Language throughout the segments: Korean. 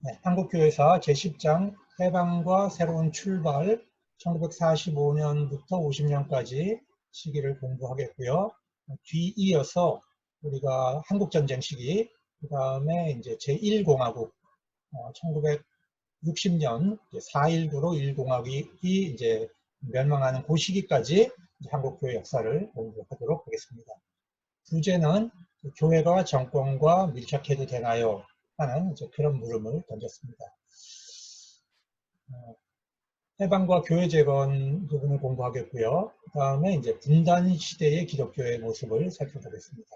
네, 한국교회사 제10장 해방과 새로운 출발 1945년부터 50년까지 시기를 공부하겠고요. 뒤이어서 우리가 한국전쟁 시기, 그 다음에 이제 제1공화국 1960년 4.19로 1공화국이 이제 멸망하는 그 시기까지 한국교회 역사를 공부하도록 하겠습니다. 주제는 교회가 정권과 밀착해도 되나요? 하는 그런 물음을 던졌습니다. 해방과 교회 재건 부분을 공부하겠고요. 그 다음에 이제 분단 시대의 기독교의 모습을 살펴보겠습니다.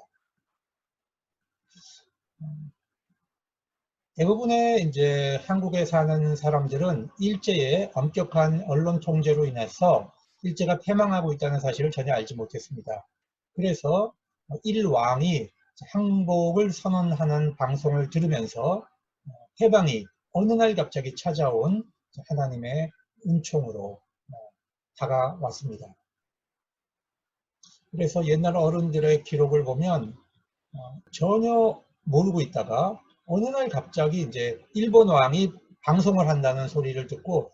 대부분의 이제 한국에 사는 사람들은 일제의 엄격한 언론 통제로 인해서 일제가 패망하고 있다는 사실을 전혀 알지 못했습니다. 그래서 일왕이 항복을 선언하는 방송을 들으면서 해방이 어느 날 갑자기 찾아온 하나님의 은총으로 다가왔습니다. 그래서 옛날 어른들의 기록을 보면 전혀 모르고 있다가 어느 날 갑자기 이제 일본 왕이 방송을 한다는 소리를 듣고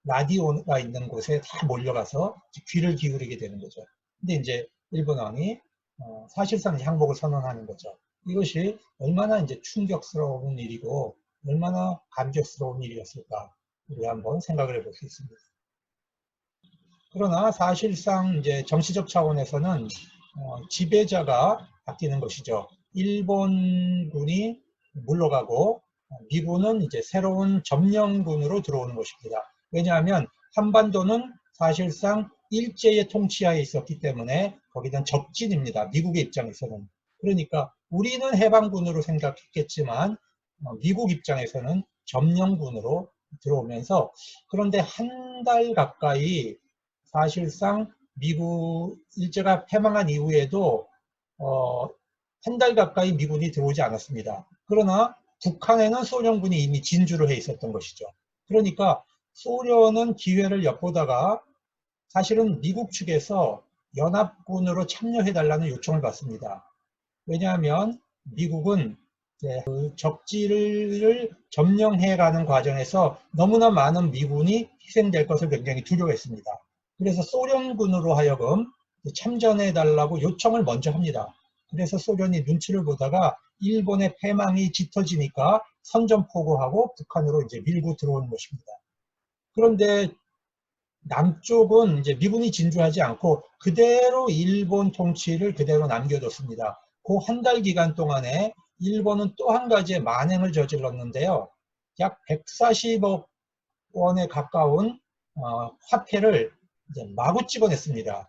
라디오가 있는 곳에 다 몰려가서 귀를 기울이게 되는 거죠. 근데 이제 일본 왕이 사실상 항복을 선언하는 거죠. 이것이 얼마나 이제 충격스러운 일이고 얼마나 감격스러운 일이었을까 우리 한번 생각을 해볼 수 있습니다. 그러나 사실상 이제 정치적 차원에서는 지배자가 바뀌는 것이죠. 일본군이 물러가고 미군은 이제 새로운 점령군으로 들어오는 것입니다. 왜냐하면 한반도는 사실상 일제의 통치하에 있었기 때문에 거기는 적진입니다. 미국의 입장에서는. 그러니까 우리는 해방군으로 생각했겠지만 미국 입장에서는 점령군으로 들어오면서 그런데 한 달 가까이 사실상 미국 일제가 패망한 이후에도 한 달 가까이 미군이 들어오지 않았습니다. 그러나 북한에는 소련군이 이미 진주를 해 있었던 것이죠. 그러니까 소련은 기회를 엿보다가 사실은 미국 측에서 연합군으로 참여해달라는 요청을 받습니다. 왜냐하면 미국은 그 적지를 점령해가는 과정에서 너무나 많은 미군이 희생될 것을 굉장히 두려워했습니다. 그래서 소련군으로 하여금 참전해달라고 요청을 먼저 합니다. 그래서 소련이 눈치를 보다가 일본의 패망이 짙어지니까 선전포고하고 북한으로 이제 밀고 들어오는 것입니다. 그런데 남쪽은 이제 미군이 진주하지 않고 그대로 일본 통치를 그대로 남겨뒀습니다. 그 한 달 기간 동안에 일본은 또 한 가지의 만행을 저질렀는데요. 약 140억 원에 가까운 화폐를 이제 마구 찍어냈습니다.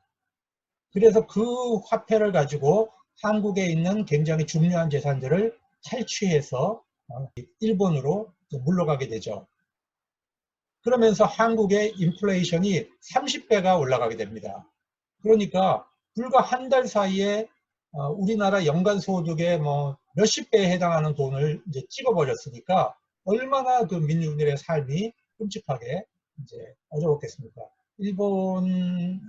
그래서 그 화폐를 가지고 한국에 있는 굉장히 중요한 재산들을 탈취해서 일본으로 물러가게 되죠. 그러면서 한국의 인플레이션이 30배가 올라가게 됩니다. 그러니까 불과 한 달 사이에 우리나라 연간 소득의 몇십 배에 해당하는 돈을 이제 찍어버렸으니까 얼마나 그 민중들의 삶이 끔찍하게 이제 어려웠겠습니까? 일본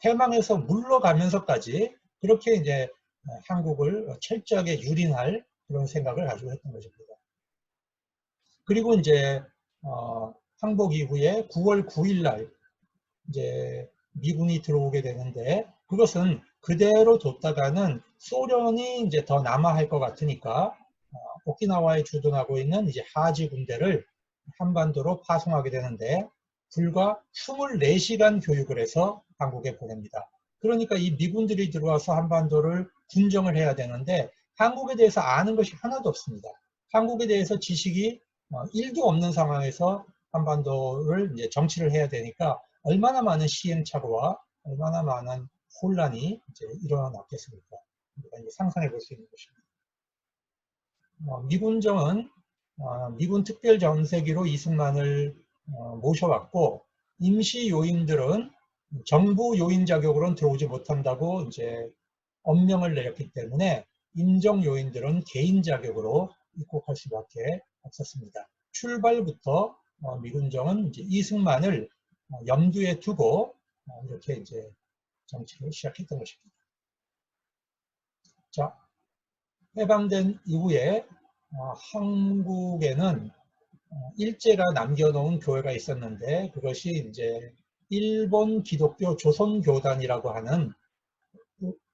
패망에서 물러가면서까지 그렇게 이제 한국을 철저하게 유린할 그런 생각을 가지고 했던 것입니다. 그리고 이제 항복 이후에 9월 9일 날 이제 미군이 들어오게 되는데 그것은 그대로 뒀다가는 소련이 이제 더 남아할 것 같으니까 오키나와에 주둔하고 있는 이제 하지 군대를 한반도로 파송하게 되는데 불과 24시간 교육을 해서 한국에 보냅니다. 그러니까 이 미군들이 들어와서 한반도를 군정을 해야 되는데 한국에 대해서 아는 것이 하나도 없습니다. 한국에 대해서 지식이 1도 없는 상황에서 한반도를 이제 정치를 해야 되니까 얼마나 많은 시행착오와 얼마나 많은 혼란이 이제 일어났겠습니까? 우리가 이제 상상해 볼 수 있는 것입니다. 미군정은 미군 특별전세기로 이승만을 모셔왔고 임시 요인들은 정부 요인 자격으로는 들어오지 못한다고 이제 엄명을 내렸기 때문에 임정 요인들은 개인 자격으로 입국할 수밖에 없었습니다. 출발부터 미군정은 이제 이승만을 염두에 두고 이렇게 이제 정치를 시작했던 것입니다. 자, 해방된 이후에 한국에는 일제가 남겨놓은 교회가 있었는데 그것이 이제 일본 기독교 조선교단이라고 하는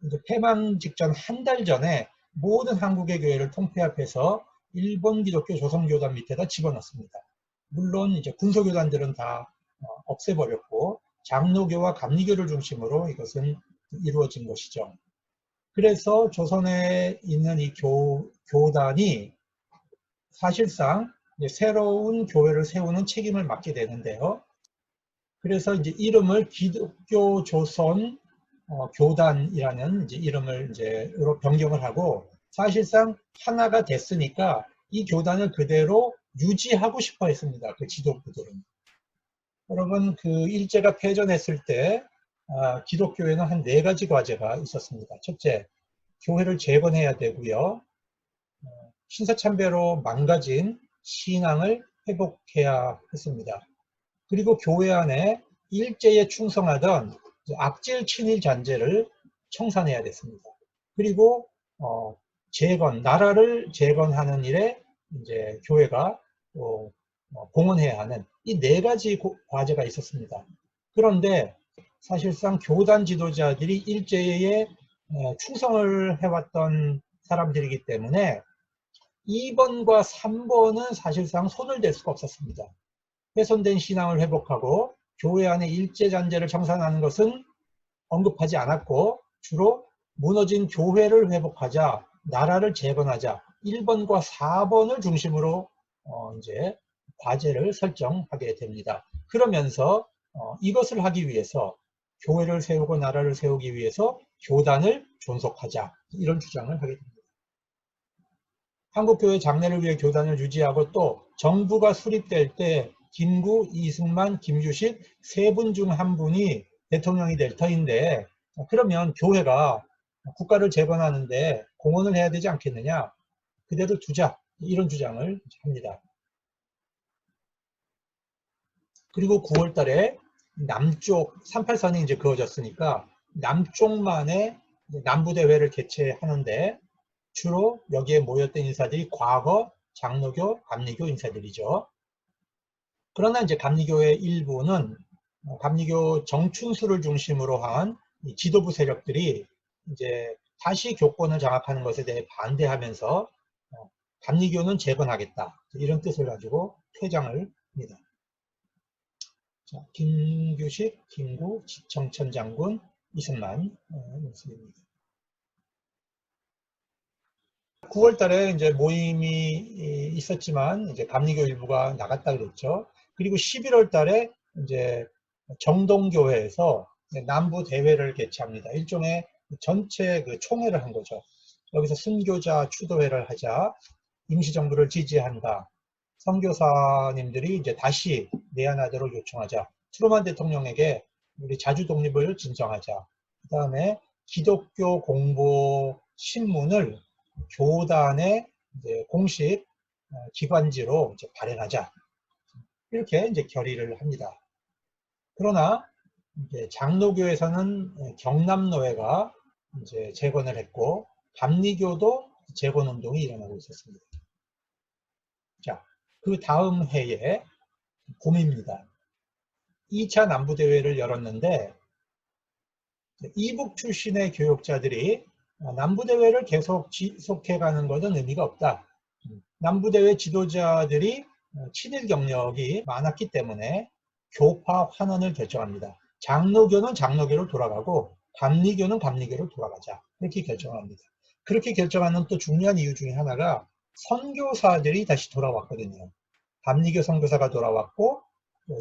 이제 폐망 직전 한 달 전에 모든 한국의 교회를 통폐합해서 일본 기독교 조선교단 밑에다 집어넣습니다. 물론 이제 군소교단들은 다 없애버렸고 장로교와 감리교를 중심으로 이것은 이루어진 것이죠. 그래서 조선에 있는 이 교단이 사실상 이제 새로운 교회를 세우는 책임을 맡게 되는데요. 그래서 이제 이름을 기독교 조선 교단이라는 이제 이름을 이제로 변경을 하고 사실상 하나가 됐으니까 이 교단을 그대로 유지하고 싶어 했습니다. 그 지도부들은. 여러분 그 일제가 패전했을 때 기독교에는 한 4가지 과제가 있었습니다. 첫째, 교회를 재건해야 되고요. 신사참배로 망가진 신앙을 회복해야 했습니다. 그리고 교회 안에 일제에 충성하던 악질 친일 잔재를 청산해야 됐습니다. 그리고 나라를 재건하는 일에 이제 교회가 공헌해야 하는 이 4가지 과제가 있었습니다. 그런데 사실상 교단 지도자들이 일제에 충성을 해왔던 사람들이기 때문에 2번과 3번은 사실상 손을 댈 수가 없었습니다. 훼손된 신앙을 회복하고 교회 안에 일제잔재를 청산하는 것은 언급하지 않았고 주로 무너진 교회를 회복하자, 나라를 재건하자 1번과 4번을 중심으로 이제 과제를 설정하게 됩니다. 그러면서 이것을 하기 위해서 교회를 세우고 나라를 세우기 위해서 교단을 존속하자 이런 주장을 하게 됩니다. 한국교회 장래를 위해 교단을 유지하고 또 정부가 수립될 때 김구, 이승만, 김주식 3분 중 1분이 대통령이 될 터인데 그러면 교회가 국가를 재건하는데 공헌을 해야 되지 않겠느냐, 그대로 두자 이런 주장을 합니다. 그리고 9월 달에 남쪽 38선이 이제 그어졌으니까 남쪽만의 남부대회를 개최하는데 주로 여기에 모였던 인사들이 과거 장로교, 감리교 인사들이죠. 그러나 이제 감리교의 일부는 감리교 정춘수를 중심으로 한 지도부 세력들이 이제 다시 교권을 장악하는 것에 대해 반대하면서 감리교는 재건하겠다 이런 뜻을 가지고 퇴장을 합니다. 자, 김규식, 김구, 지청천 장군, 이승만 모습입니다. 9월 달에 이제 모임이 있었지만 이제 감리교 일부가 나갔다 그랬죠. 그리고 11월 달에 이제 정동교회에서 남부 대회를 개최합니다. 일종의 전체 그 총회를 한 거죠. 여기서 순교자 추도회를 하자, 임시정부를 지지한다. 선교사님들이 이제 다시 내한하도록 요청하자. 트루만 대통령에게 우리 자주 독립을 진정하자. 그 다음에 기독교 공보 신문을 교단의 이제 공식 기관지로 이제 발행하자. 이렇게 이제 결의를 합니다. 그러나 이제 장로교에서는 경남노회가 이제 재건을 했고 감리교도 재건 운동이 일어나고 있었습니다. 자, 그 다음 해에 봄입니다. 2차 남부대회를 열었는데 이북 출신의 교역자들이 남부대회를 계속 지속해가는 것은 의미가 없다. 남부대회 지도자들이 친일 경력이 많았기 때문에 교파 환원을 결정합니다. 장로교는 장로교로 돌아가고 감리교는 감리교로 돌아가자 이렇게 결정합니다. 그렇게 결정하는 또 중요한 이유 중에 하나가 선교사들이 다시 돌아왔거든요. 감리교 선교사가 돌아왔고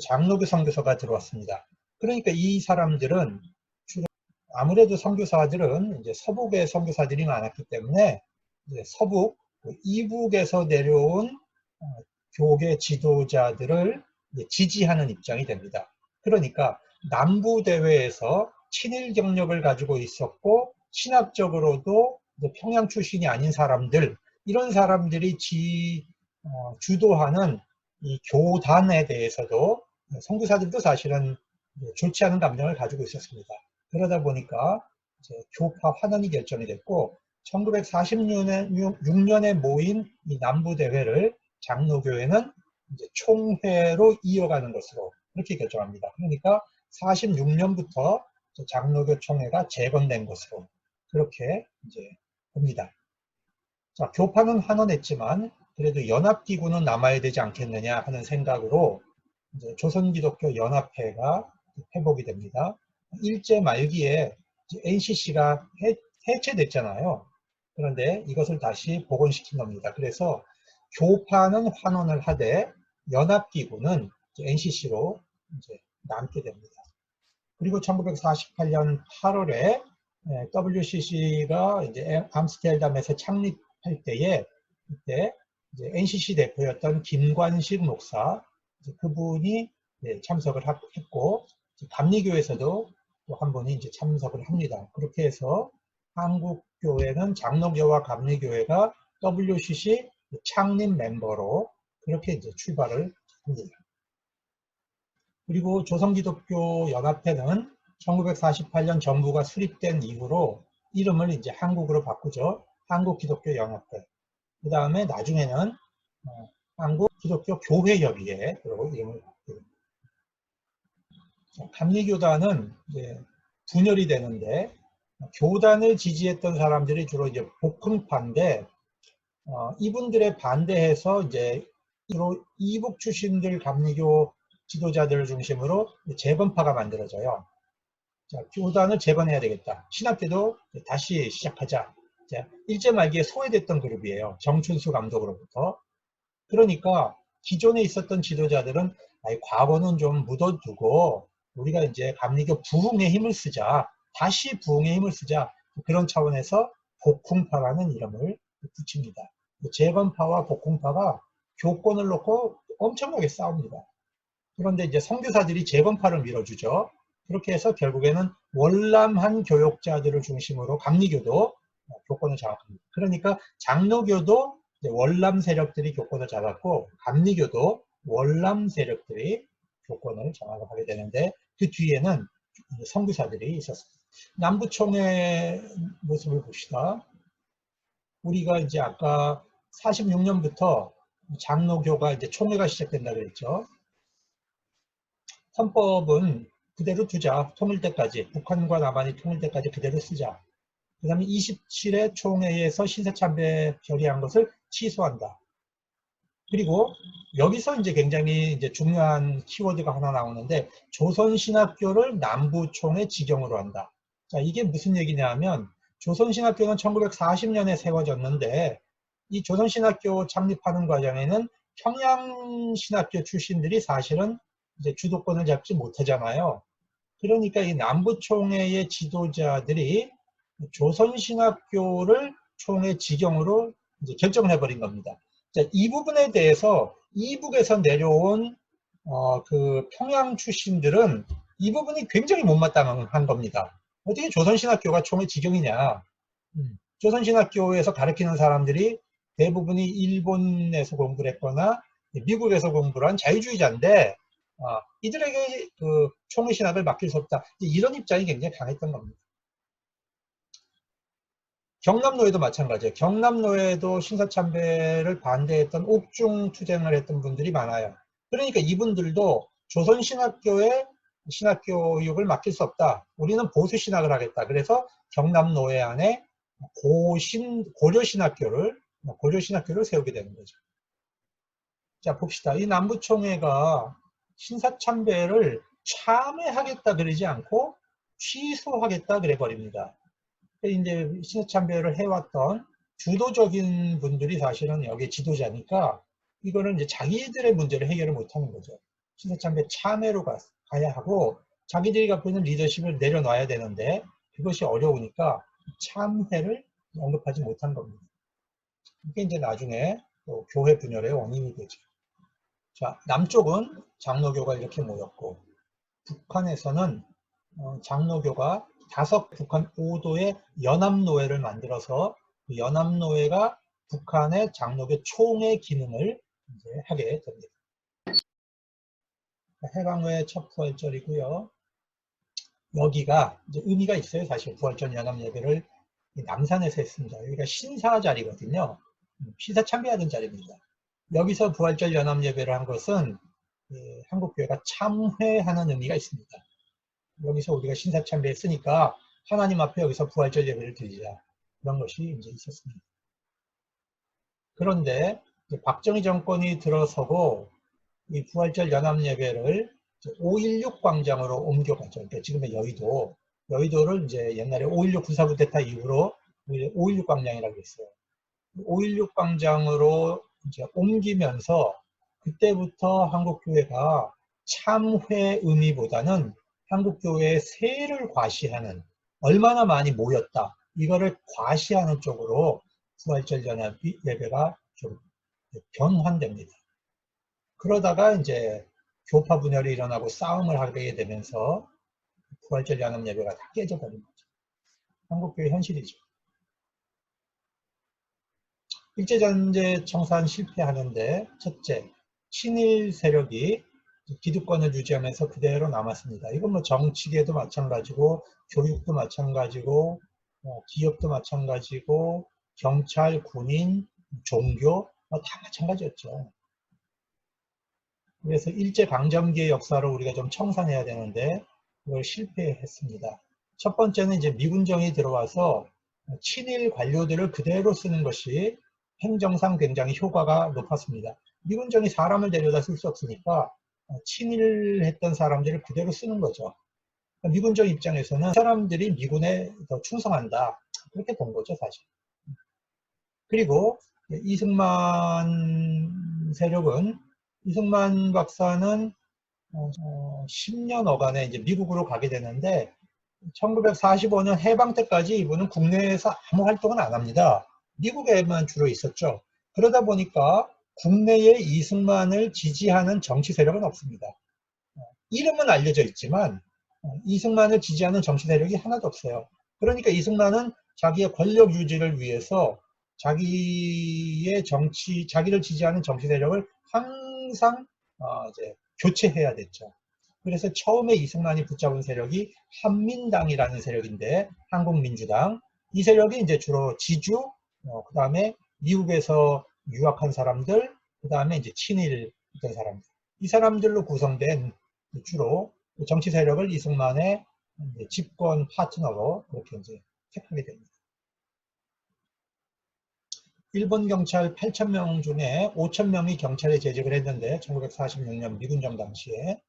장로교 선교사가 들어왔습니다. 그러니까 이 사람들은 주로 아무래도 선교사들은 이제 서북의 선교사들이 많았기 때문에 이제 서북 이북에서 내려온 교계 지도자들을 지지하는 입장이 됩니다. 그러니까 남부대회에서 친일 경력을 가지고 있었고 신학적으로도 평양 출신이 아닌 사람들, 이런 사람들이 주도하는 이 교단에 대해서도 선교사들도 사실은 좋지 않은 감정을 가지고 있었습니다. 그러다 보니까 이제 교파 환원이 결정이 됐고 1946년에 모인 이 남부대회를 장로교회는 이제 총회로 이어가는 것으로 그렇게 결정합니다. 그러니까 46년부터 장로교 총회가 재건된 것으로 그렇게 이제 봅니다. 자, 교파는 환원했지만 그래도 연합기구는 남아야 되지 않겠느냐 하는 생각으로 이제 조선기독교 연합회가 회복이 됩니다. 일제 말기에 NCC가 해체됐잖아요. 그런데 이것을 다시 복원시킨 겁니다. 그래서 교파는 환원을 하되 연합기구는 NCC로 이제 남게 됩니다. 그리고 1948년 8월에 WCC가 이제 암스테르담에서 창립할 때에 그때 이제 NCC 대표였던 김관식 목사 그분이 참석을 했고 감리교에서도 또 한 분이 이제 참석을 합니다. 그렇게 해서 한국교회는 장로교와 감리교회가 WCC 창립 멤버로 그렇게 이제 출발을 합니다. 그리고 조선기독교 연합회는 1948년 정부가 수립된 이후로 이름을 이제 한국으로 바꾸죠. 한국기독교연합회. 그 다음에 나중에는 한국기독교교회협의회 그리고 이름을 바꾸고 감리교단은 이제 분열이 되는데 교단을 지지했던 사람들이 주로 이제 복흥파인데 이분들의 반대해서 이제 주로 이북 출신들 감리교 지도자들을 중심으로 재건파가 만들어져요. 자, 교단을 재건해야 되겠다. 신학교도 다시 시작하자. 자, 일제 말기에 소외됐던 그룹이에요. 정춘수 감독으로부터. 그러니까 기존에 있었던 지도자들은 과거는 좀 묻어두고 우리가 이제 감리교 부흥에 힘을 쓰자. 다시 부흥에 힘을 쓰자. 그런 차원에서 복흥파라는 이름을 붙입니다. 재건파와 복흥파가 교권을 놓고 엄청나게 싸웁니다. 그런데 이제 선교사들이 재건파를 밀어주죠. 그렇게 해서 결국에는 월남한 교역자들을 중심으로 감리교도 교권을 장악합니다. 그러니까 장로교도 월남 세력들이 교권을 장악하고 감리교도 월남 세력들이 교권을 장악하게 되는데 그 뒤에는 선교사들이 있었습니다. 남부총회 모습을 봅시다. 우리가 이제 아까 46년부터 장로교가 이제 총회가 시작된다 그랬죠. 헌법은 그대로 두자. 통일 때까지. 북한과 남한이 통일 때까지 그대로 쓰자. 그 다음에 27회 총회에서 신사참배 결의한 것을 취소한다. 그리고 여기서 이제 굉장히 이제 중요한 키워드가 하나 나오는데 조선신학교를 남부총회 지경으로 한다. 자, 이게 무슨 얘기냐 하면 조선신학교는 1940년에 세워졌는데 이 조선신학교 창립하는 과정에는 평양신학교 출신들이 사실은 이제 주도권을 잡지 못하잖아요. 그러니까 이 남부총회의 지도자들이 조선신학교를 총회 지경으로 이제 결정을 해버린 겁니다. 자, 이 부분에 대해서 이북에서 내려온 그 평양 출신들은 이 부분이 굉장히 못마땅한 겁니다. 어떻게 조선신학교가 총회 지경이냐. 조선신학교에서 가르치는 사람들이 대부분이 일본에서 공부를 했거나 미국에서 공부를 한 자유주의자인데 이들에게 그 총회 신학을 맡길 수 없다. 이런 입장이 굉장히 강했던 겁니다. 경남노회도 마찬가지예요. 경남노회도 신사참배를 반대했던 옥중투쟁을 했던 분들이 많아요. 그러니까 이분들도 조선신학교에 신학교육을 맡길 수 없다. 우리는 보수신학을 하겠다. 그래서 경남노회 안에 고려신학교를 세우게 되는 거죠. 자, 봅시다. 이 남부총회가 신사참배를 참회하겠다 그러지 않고 취소하겠다 그래 버립니다. 이제 신사참배를 해왔던 주도적인 분들이 사실은 여기 지도자니까 이거는 이제 자기들의 문제를 해결을 못하는 거죠. 신사참배 참회로 가야 하고 자기들이 갖고 있는 리더십을 내려놔야 되는데 그것이 어려우니까 참회를 언급하지 못한 겁니다. 이게 이제 나중에 또 교회 분열의 원인이 되죠. 자, 남쪽은 장로교가 이렇게 모였고 북한에서는 장로교가 5 북한 5도의 연합노회를 만들어서 그 연합노회가 북한의 장로교 총회 기능을 이제 하게 됩니다. 해방후의 첫 부활절이고요. 여기가 이제 의미가 있어요. 사실 부활절 연합예배를 남산에서 했습니다. 여기가 신사 자리거든요. 신사 참배하던 자리입니다. 여기서 부활절 연합 예배를 한 것은 한국교회가 참회하는 의미가 있습니다. 여기서 우리가 신사참배했으니까 하나님 앞에 여기서 부활절 예배를 드리자. 그런 것이 이제 있었습니다. 그런데 박정희 정권이 들어서고 이 부활절 연합 예배를 5.16 광장으로 옮겨가죠. 그러니까 지금의 여의도를 이제 옛날에 5.16 군사쿠데타 이후로 5.16 광장이라고 했어요. 5.16 광장으로 이제 옮기면서 그때부터 한국교회가 참회 의미보다는 한국교회의 세를 과시하는, 얼마나 많이 모였다, 이거를 과시하는 쪽으로 부활절 연합 예배가 좀 변환됩니다. 그러다가 이제 교파 분열이 일어나고 싸움을 하게 되면서 부활절 연합 예배가 다 깨져버린 거죠. 한국교회 현실이죠. 일제전제 청산 실패하는데, 첫째, 친일 세력이 기득권을 유지하면서 그대로 남았습니다. 이건 뭐 정치계도 마찬가지고, 교육도 마찬가지고, 기업도 마찬가지고, 경찰, 군인, 종교, 다 마찬가지였죠. 그래서 일제강점기의 역사를 우리가 좀 청산해야 되는데, 그걸 실패했습니다. 첫 번째는 이제 미군정이 들어와서 친일 관료들을 그대로 쓰는 것이 행정상 굉장히 효과가 높았습니다. 미군정이 사람을 데려다 쓸 수 없으니까 친일했던 사람들을 그대로 쓰는 거죠. 미군정 입장에서는 사람들이 미군에 더 충성한다, 그렇게 본 거죠, 사실. 그리고 이승만 세력은, 이승만 박사는 10년 어간에 이제 미국으로 가게 되는데, 1945년 해방 때까지 이분은 국내에서 아무 활동은 안 합니다. 미국에만 주로 있었죠. 그러다 보니까 국내에 이승만을 지지하는 정치 세력은 없습니다. 이름은 알려져 있지만 이승만을 지지하는 정치 세력이 하나도 없어요. 그러니까 이승만은 자기의 권력 유지를 위해서 자기를 지지하는 정치 세력을 항상 이제 교체해야 됐죠. 그래서 처음에 이승만이 붙잡은 세력이 한민당이라는 세력인데, 한국민주당. 이 세력이 이제 주로 지주, 그 다음에 미국에서 유학한 사람들, 그 다음에 이제 친일했던 사람들. 이 사람들로 구성된 주로 정치 세력을 이승만의 집권 파트너로 그렇게 이제 택하게 됩니다. 일본 경찰 8,000명 중에 5,000명이 경찰에 재직을 했는데, 1946년 미군정 당시에.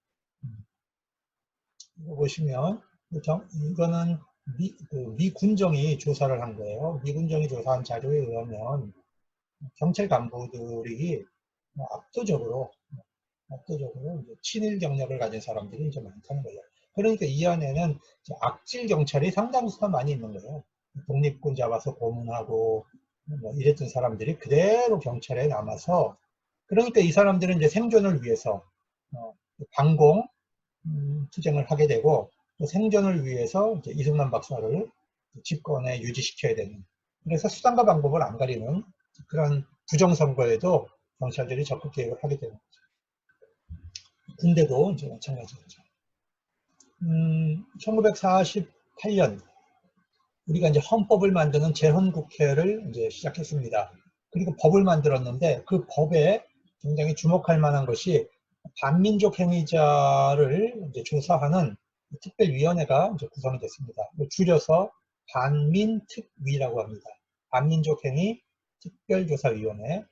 이거 보시면 이거는 미군정이 조사를 한 거예요. 미군정이 조사한 자료에 의하면 경찰 간부들이 압도적으로 이제 친일 경력을 가진 사람들이 이제 많다는 거예요. 그러니까 이 안에는 악질 경찰이 상당수가 많이 있는 거예요. 독립군 잡아서 고문하고 뭐 이랬던 사람들이 그대로 경찰에 남아서, 그러니까 이 사람들은 이제 생존을 위해서 반공 투쟁을 하게 되고, 또 생존을 위해서 이제 이승만 박사를 집권에 유지시켜야 되는, 그래서 수단과 방법을 안 가리는 그런 부정선거에도 경찰들이 적극 개입을 하게 되는 거죠. 군대도 이제 마찬가지겠죠. 1948년 우리가 이제 헌법을 만드는 재헌국회를 이제 시작했습니다. 그리고 법을 만들었는데, 그 법에 굉장히 주목할 만한 것이 반민족 행위자를 이제 조사하는 특별위원회가 이제 구성이 됐습니다. 줄여서 반민특위라고 합니다. 반민족 행위 특별조사위원회.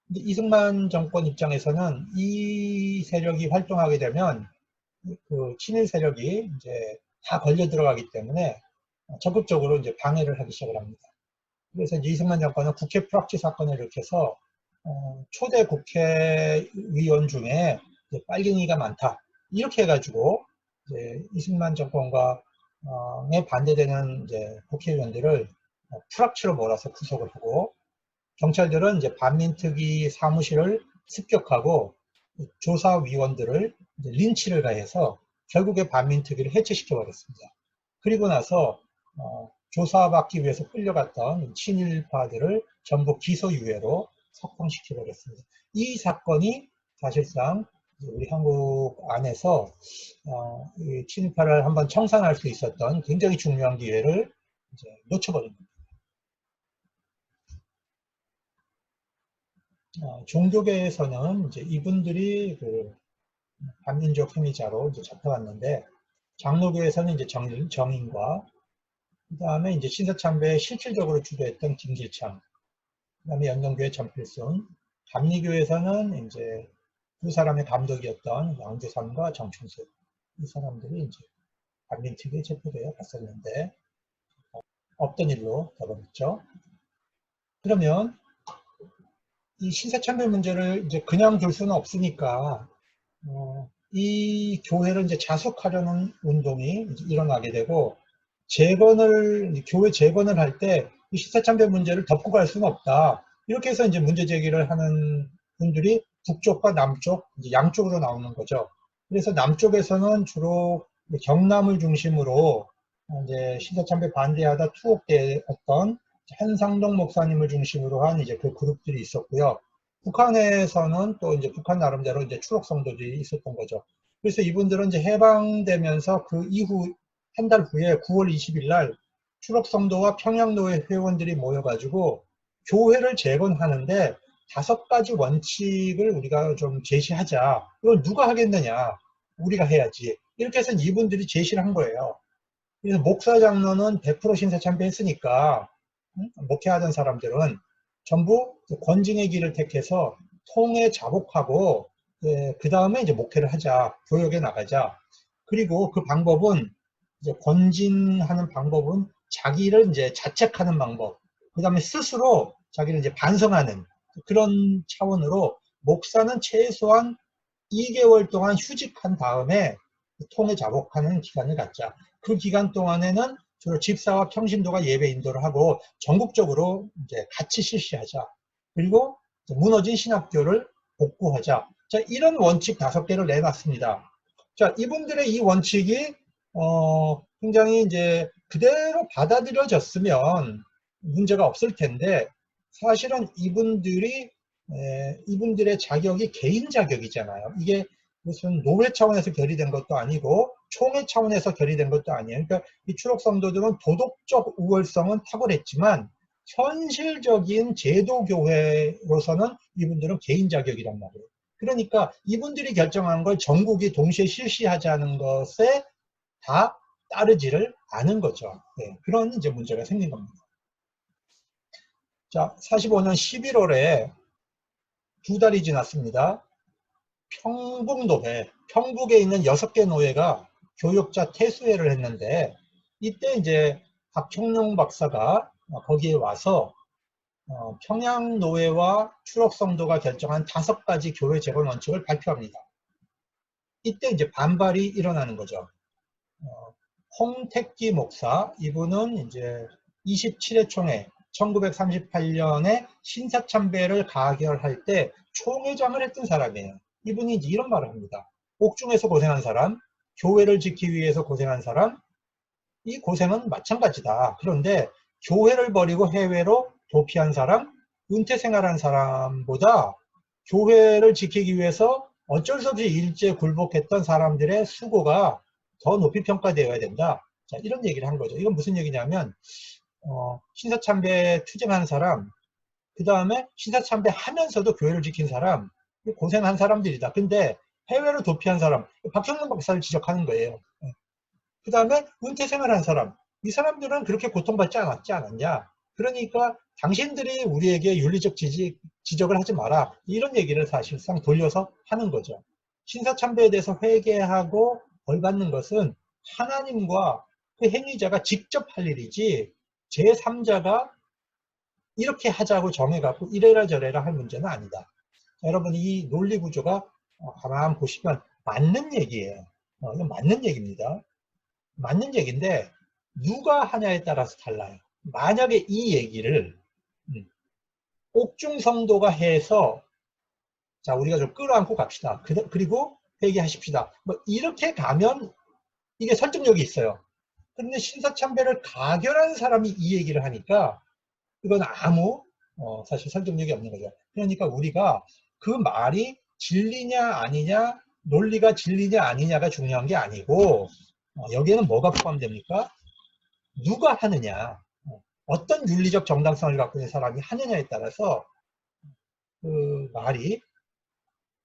근데 이승만 정권 입장에서는 이 세력이 활동하게 되면 그 친일 세력이 이제 다 걸려 들어가기 때문에 적극적으로 이제 방해를 하기 시작을 합니다. 그래서 이제 이승만 정권은 국회 프락치 사건을 일으켜서 초대 국회의원 중에 빨갱이가 많다, 이렇게 해가지고 이제 이승만 정권과 반대되는 이제 국회의원들을 프락치로 몰아서 구속을 하고, 경찰들은 이제 반민특위 사무실을 습격하고 조사위원들을 이제 린치를 가해서 결국에 반민특위를 해체시켜 버렸습니다. 그리고 나서 조사받기 위해서 끌려갔던 친일파들을 전부 기소유예로 석방시켜 버렸습니다. 이 사건이 사실상 우리 한국 안에서 이 친일파를 한번 청산할 수 있었던 굉장히 중요한 기회를 이제 놓쳐버린 겁니다. 종교계에서는 이제 이분들이 그 반민족 행위자로 이제 잡혀갔는데, 장로교에서는 이제 정인과, 그 다음에 이제 신사참배에 실질적으로 주도했던 김길창, 그 다음에 연동교의 전필순, 감리교에서는 이제 두 사람의 감독이었던 양주삼과 정충수, 이 사람들이 이제 반민특위에 체포되어 갔었는데, 없던 일로 되버렸죠. 그러면 이 신사참배 문제를 이제 그냥 둘 수는 없으니까, 이 교회를 이제 자숙하려는 운동이 이제 일어나게 되고, 교회 재건을 할 때 이 신사참배 문제를 덮고 갈 수는 없다. 이렇게 해서 이제 문제 제기를 하는 분들이 북쪽과 남쪽, 이제 양쪽으로 나오는 거죠. 그래서 남쪽에서는 주로 경남을 중심으로 이제 신사참배 반대하다 투옥되었던 한상동 목사님을 중심으로 한 이제 그 그룹들이 있었고요. 북한에서는 또 이제 북한 나름대로 이제 추록 성도들이 있었던 거죠. 그래서 이분들은 이제 해방되면서 그 이후 한 달 후에 9월 20일 날 추록 성도와 평양노회 회원들이 모여가지고 교회를 재건하는데 5가지 원칙을 우리가 좀 제시하자. 이걸 누가 하겠느냐? 우리가 해야지. 이렇게 해서 이분들이 제시를 한 거예요. 그래서 목사 장로는 100% 신사참배했으니까 목회하던 사람들은 전부 권징의 길을 택해서 통에 자복하고 그 다음에 이제 목회를 하자, 교역에 나가자. 그리고 그 방법은 이제 권진하는 방법은 자기를 이제 자책하는 방법, 그 다음에 스스로 자기를 이제 반성하는 그런 차원으로 목사는 최소한 2개월 동안 휴직한 다음에 통에 자복하는 기간을 갖자. 그 기간 동안에는 주로 집사와 평신도가 예배 인도를 하고 전국적으로 이제 같이 실시하자. 그리고 무너진 신학교를 복구하자. 자, 이런 원칙 5개를 내놨습니다. 자, 이분들의 이 원칙이 굉장히 이제 그대로 받아들여졌으면 문제가 없을 텐데, 사실은 이분들의 자격이 개인 자격이잖아요. 이게 무슨 노회 차원에서 결의된 것도 아니고 총회 차원에서 결의된 것도 아니에요. 그러니까 이 추록 성도들은 도덕적 우월성은 탁월했지만 현실적인 제도교회로서는 이분들은 개인 자격이란 말이에요. 그러니까 이분들이 결정한 걸 전국이 동시에 실시하자는 것에 다 따르지를 않은 거죠. 네, 그런 이제 문제가 생긴 겁니다. 자, 45년 11월에 2달이 지났습니다. 평북에 있는 6개 노회가 교육자 퇴수회를 했는데, 이때 이제 박형룡 박사가 거기에 와서 평양노회와 추록성도가 결정한 5가지 교회 재건 원칙을 발표합니다. 이때 이제 반발이 일어나는 거죠. 홍택기 목사, 이분은 이제 27회 총회, 1938년에 신사참배를 가결할 때 총회장을 했던 사람이에요. 이분이 이제 이런 말을 합니다. 옥중에서 고생한 사람, 교회를 지키기 위해서 고생한 사람, 이 고생은 마찬가지다. 그런데 교회를 버리고 해외로 도피한 사람, 은퇴 생활한 사람보다 교회를 지키기 위해서 어쩔 수 없이 일제 굴복했던 사람들의 수고가 더 높이 평가되어야 된다. 자, 이런 얘기를 한 거죠. 이건 무슨 얘기냐면 신사참배 투쟁한 사람, 그 다음에 신사참배 하면서도 교회를 지킨 사람, 고생한 사람들이다. 근데 해외로 도피한 사람, 박형룡 박사를 지적하는 거예요. 그 다음에 은퇴 생활한 사람, 이 사람들은 그렇게 고통받지 않았냐. 그러니까 당신들이 우리에게 윤리적 지적을 하지 마라. 이런 얘기를 사실상 돌려서 하는 거죠. 신사참배에 대해서 회개하고 벌 받는 것은 하나님과 그 행위자가 직접 할 일이지 제3자가 이렇게 하자고 정해갖고 이래라 저래라 할 문제는 아니다. 여러분, 이 논리 구조가 가만 보시면 맞는 얘기예요. 이건 맞는 얘기입니다. 맞는 얘기인데 누가 하냐에 따라서 달라요. 만약에 이 얘기를 옥중성도가 해서 자, 우리가 좀 끌어안고 갑시다. 그리고 회개하십시다. 뭐 이렇게 가면 이게 설득력이 있어요. 그런데 신사참배를 가결한 사람이 이 얘기를 하니까 이건 아무 사실 설득력이 없는 거죠. 그러니까 우리가 그 말이 진리냐 아니냐, 논리가 진리냐 아니냐가 중요한 게 아니고 여기에는 뭐가 포함됩니까? 누가 하느냐, 어떤 윤리적 정당성을 갖고 있는 사람이 하느냐에 따라서 그 말이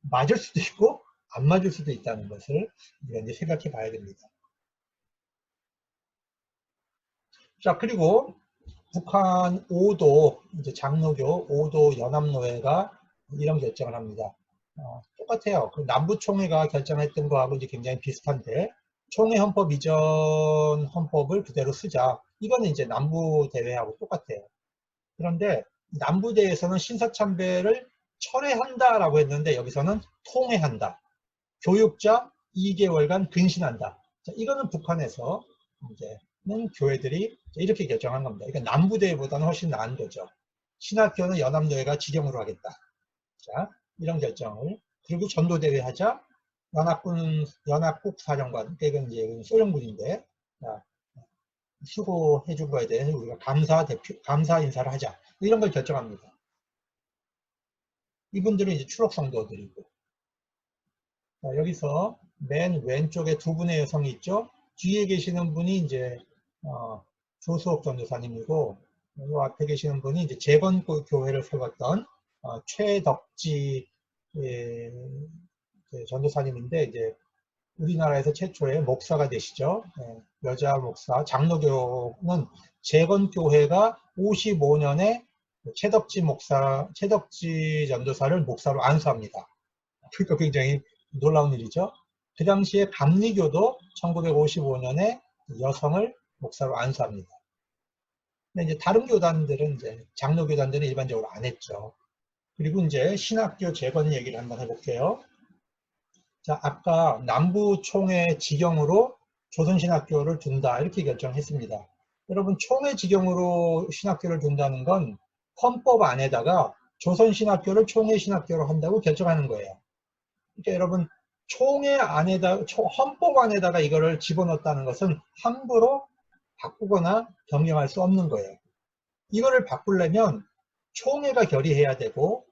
맞을 수도 있고 안 맞을 수도 있다는 것을 우리가 이제 생각해 봐야 됩니다. 자, 그리고 북한 5도 이제 장로교 5도 연합노회가 이런 결정을 합니다. 똑같아요. 그 남부총회가 결정했던 거하고 이제 굉장히 비슷한데, 총회 헌법 이전 헌법을 그대로 쓰자. 이거는 이제 남부대회하고 똑같아요. 그런데 남부대회에서는 신사참배를 철회한다라고 했는데, 여기서는 통회한다. 교육자 2개월간 근신한다. 자, 이거는 북한에서 이제는 교회들이 이렇게 결정한 겁니다. 그러니까 남부대회보다는 훨씬 나은 거죠. 신학교는 연합노회가 지령으로 하겠다. 자, 이런 결정을. 그리고 전도대회 하자. 연합국 사령관, 이건 이제 소련군인데, 자, 수고해 준 거에 대해서 우리가 감사 인사를 하자. 이런 걸 결정합니다. 이분들은 이제 추록 성도들이고. 자, 여기서 맨 왼쪽에 두 분의 여성이 있죠. 뒤에 계시는 분이 이제 조수옥 전도사님이고, 이 앞에 계시는 분이 이제 재건교회를 세웠던 최덕지 전도사님인데, 이제 우리나라에서 최초의 목사가 되시죠. 여자 목사, 장로교는 재건교회가 55년에 최덕지 전도사를 목사로 안수합니다. 그러니까 굉장히 놀라운 일이죠. 그 당시에 감리교도 1955년에 여성을 목사로 안수합니다. 근데 이제 다른 교단들은 이제 장로교단들은 일반적으로 안 했죠. 그리고 이제 신학교 재건 얘기를 한번 해볼게요. 자, 아까 남부총회 지경으로 조선신학교를 둔다 이렇게 결정했습니다. 여러분, 총회 지경으로 신학교를 둔다는 건 헌법 안에다가 조선신학교를 총회신학교로 한다고 결정하는 거예요. 그러니까 여러분, 헌법 안에다가 이거를 집어넣었다는 것은 함부로 바꾸거나 변경할 수 없는 거예요. 이거를 바꾸려면 총회가 결의해야 되고,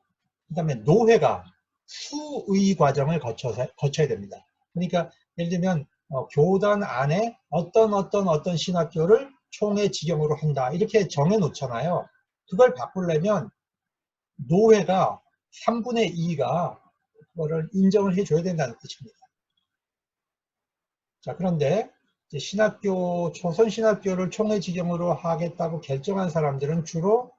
그 다음에 노회가 수의 과정을 거쳐야 됩니다. 그러니까 예를 들면 교단 안에 어떤 신학교를 총회 지경으로 한다 이렇게 정해 놓잖아요. 그걸 바꾸려면 노회가 3분의 2가 그거를 인정을 해줘야 된다는 뜻입니다. 자, 그런데 조선신학교를 총회 지경으로 하겠다고 결정한 사람들은 주로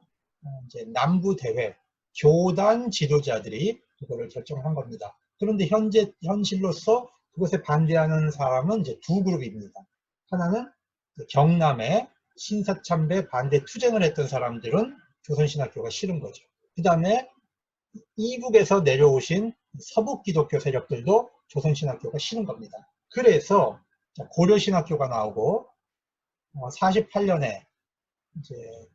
이제 남부대회, 교단 지도자들이 그거를 결정한 겁니다. 그런데 현실로서 그것에 반대하는 사람은 이제 두 그룹입니다. 하나는 경남에 신사참배 반대 투쟁을 했던 사람들은 조선신학교가 싫은 거죠. 그 다음에 이북에서 내려오신 서북 기독교 세력들도 조선신학교가 싫은 겁니다. 그래서 고려신학교가 나오고 48년에 이제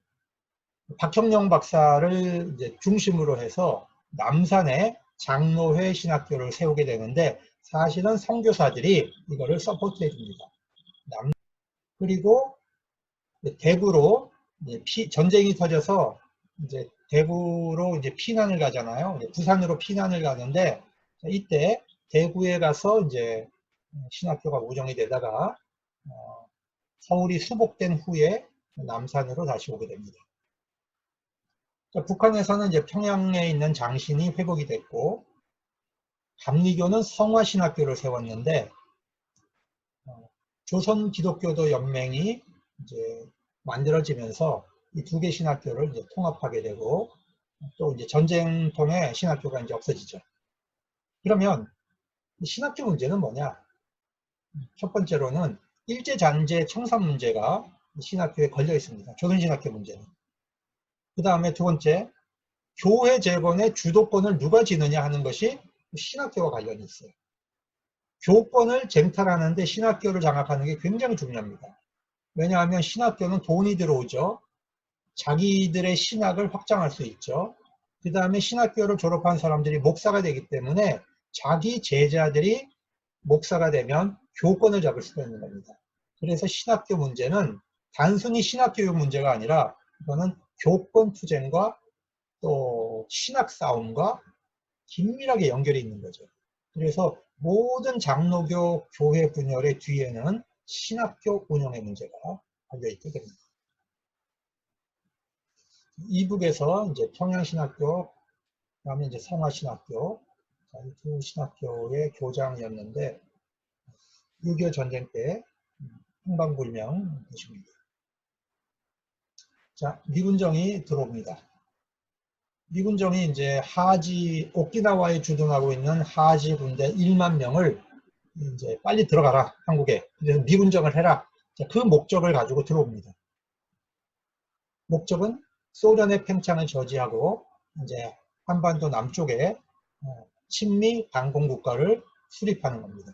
박형령 박사를 이제 중심으로 해서 남산에 장로회 신학교를 세우게 되는데, 사실은 선교사들이 이거를 서포트해 줍니다. 그리고 대구로 전쟁이 터져서 이제 대구로 이제 피난을 가잖아요. 부산으로 피난을 가는데, 이때 대구에 가서 이제 신학교가 운영이 되다가 서울이 수복된 후에 남산으로 다시 오게 됩니다. 북한에서는 이제 평양에 있는 장신이 회복이 됐고, 감리교는 성화신학교를 세웠는데, 조선 기독교도 연맹이 이제 만들어지면서 이 두 개 신학교를 이제 통합하게 되고, 또 이제 전쟁 통해 신학교가 이제 없어지죠. 그러면 신학교 문제는 뭐냐? 첫 번째로는 일제잔재 청산 문제가 신학교에 걸려 있습니다. 조선신학교 문제는. 그 다음에 두 번째, 교회 재건의 주도권을 누가 지느냐 하는 것이 신학교와 관련이 있어요. 교권을 쟁탈하는데 신학교를 장악하는 게 굉장히 중요합니다. 왜냐하면 신학교는 돈이 들어오죠. 자기들의 신학을 확장할 수 있죠. 그 다음에 신학교를 졸업한 사람들이 목사가 되기 때문에 자기 제자들이 목사가 되면 교권을 잡을 수가 있는 겁니다. 그래서 신학교 문제는 단순히 신학교육 문제가 아니라 이거는 교권 투쟁과 또 신학 싸움과 긴밀하게 연결이 있는 거죠. 그래서 모든 장로교 교회 분열의 뒤에는 신학교 운영의 문제가 걸려있게 됩니다. 이북에서 이제 평양신학교 그다음에 이제 성화신학교, 이 두 신학교의 교장이었는데 6.25 전쟁 때 행방불명 되십니다. 자, 미군정이 들어옵니다. 미군정이 이제 하지, 오키나와에 주둔하고 있는 하지 군대 1만 명을 이제 빨리 들어가라, 한국에. 그래서 미군정을 해라. 자, 그 목적을 가지고 들어옵니다. 목적은 소련의 팽창을 저지하고 이제 한반도 남쪽에 친미 반공국가를 수립하는 겁니다.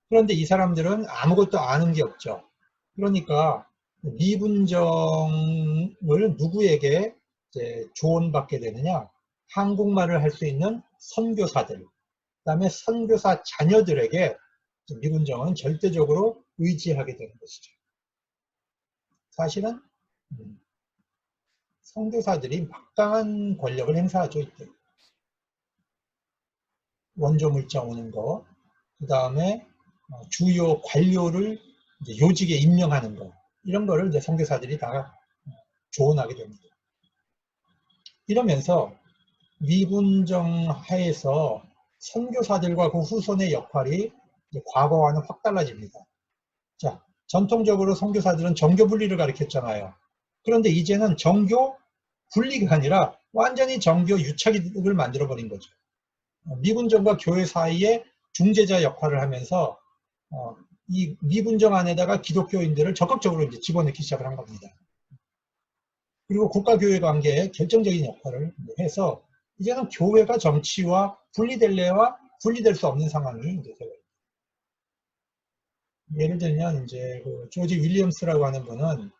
그런데 이 사람들은 아무것도 아는 게 없죠. 그러니까 미군정을 누구에게 이제 조언받게 되느냐? 한국말을 할 수 있는 선교사들, 그다음에 선교사 자녀들에게 미군정은 절대적으로 의지하게 되는 것이죠. 사실은 선교사들이 막강한 권력을 행사하죠. 이때. 원조 물자 오는 거, 그 다음에 주요 관료를 이제 요직에 임명하는 거, 이런 거를 이제 선교사들이 다 조언하게 됩니다. 이러면서 미군정 하에서 선교사들과 그 후손의 역할이 과거와는 확 달라집니다. 자, 전통적으로 선교사들은 정교 분리를 가르쳤잖아요. 그런데 이제는 정교 분리가 아니라 완전히 정교 유착을 만들어버린 거죠. 미군정과 교회 사이에 중재자 역할을 하면서 이 미군정 안에다가 기독교인들을 적극적으로 이제 집어넣기 시작을 한 겁니다. 그리고 국가교회 관계에 결정적인 역할을 해서 이제는 교회가 정치와 분리될래야 분리될 수 없는 상황이 이제 되고 있습니다. 예를 들면 이제 그 조지 윌리엄스라고 하는 분은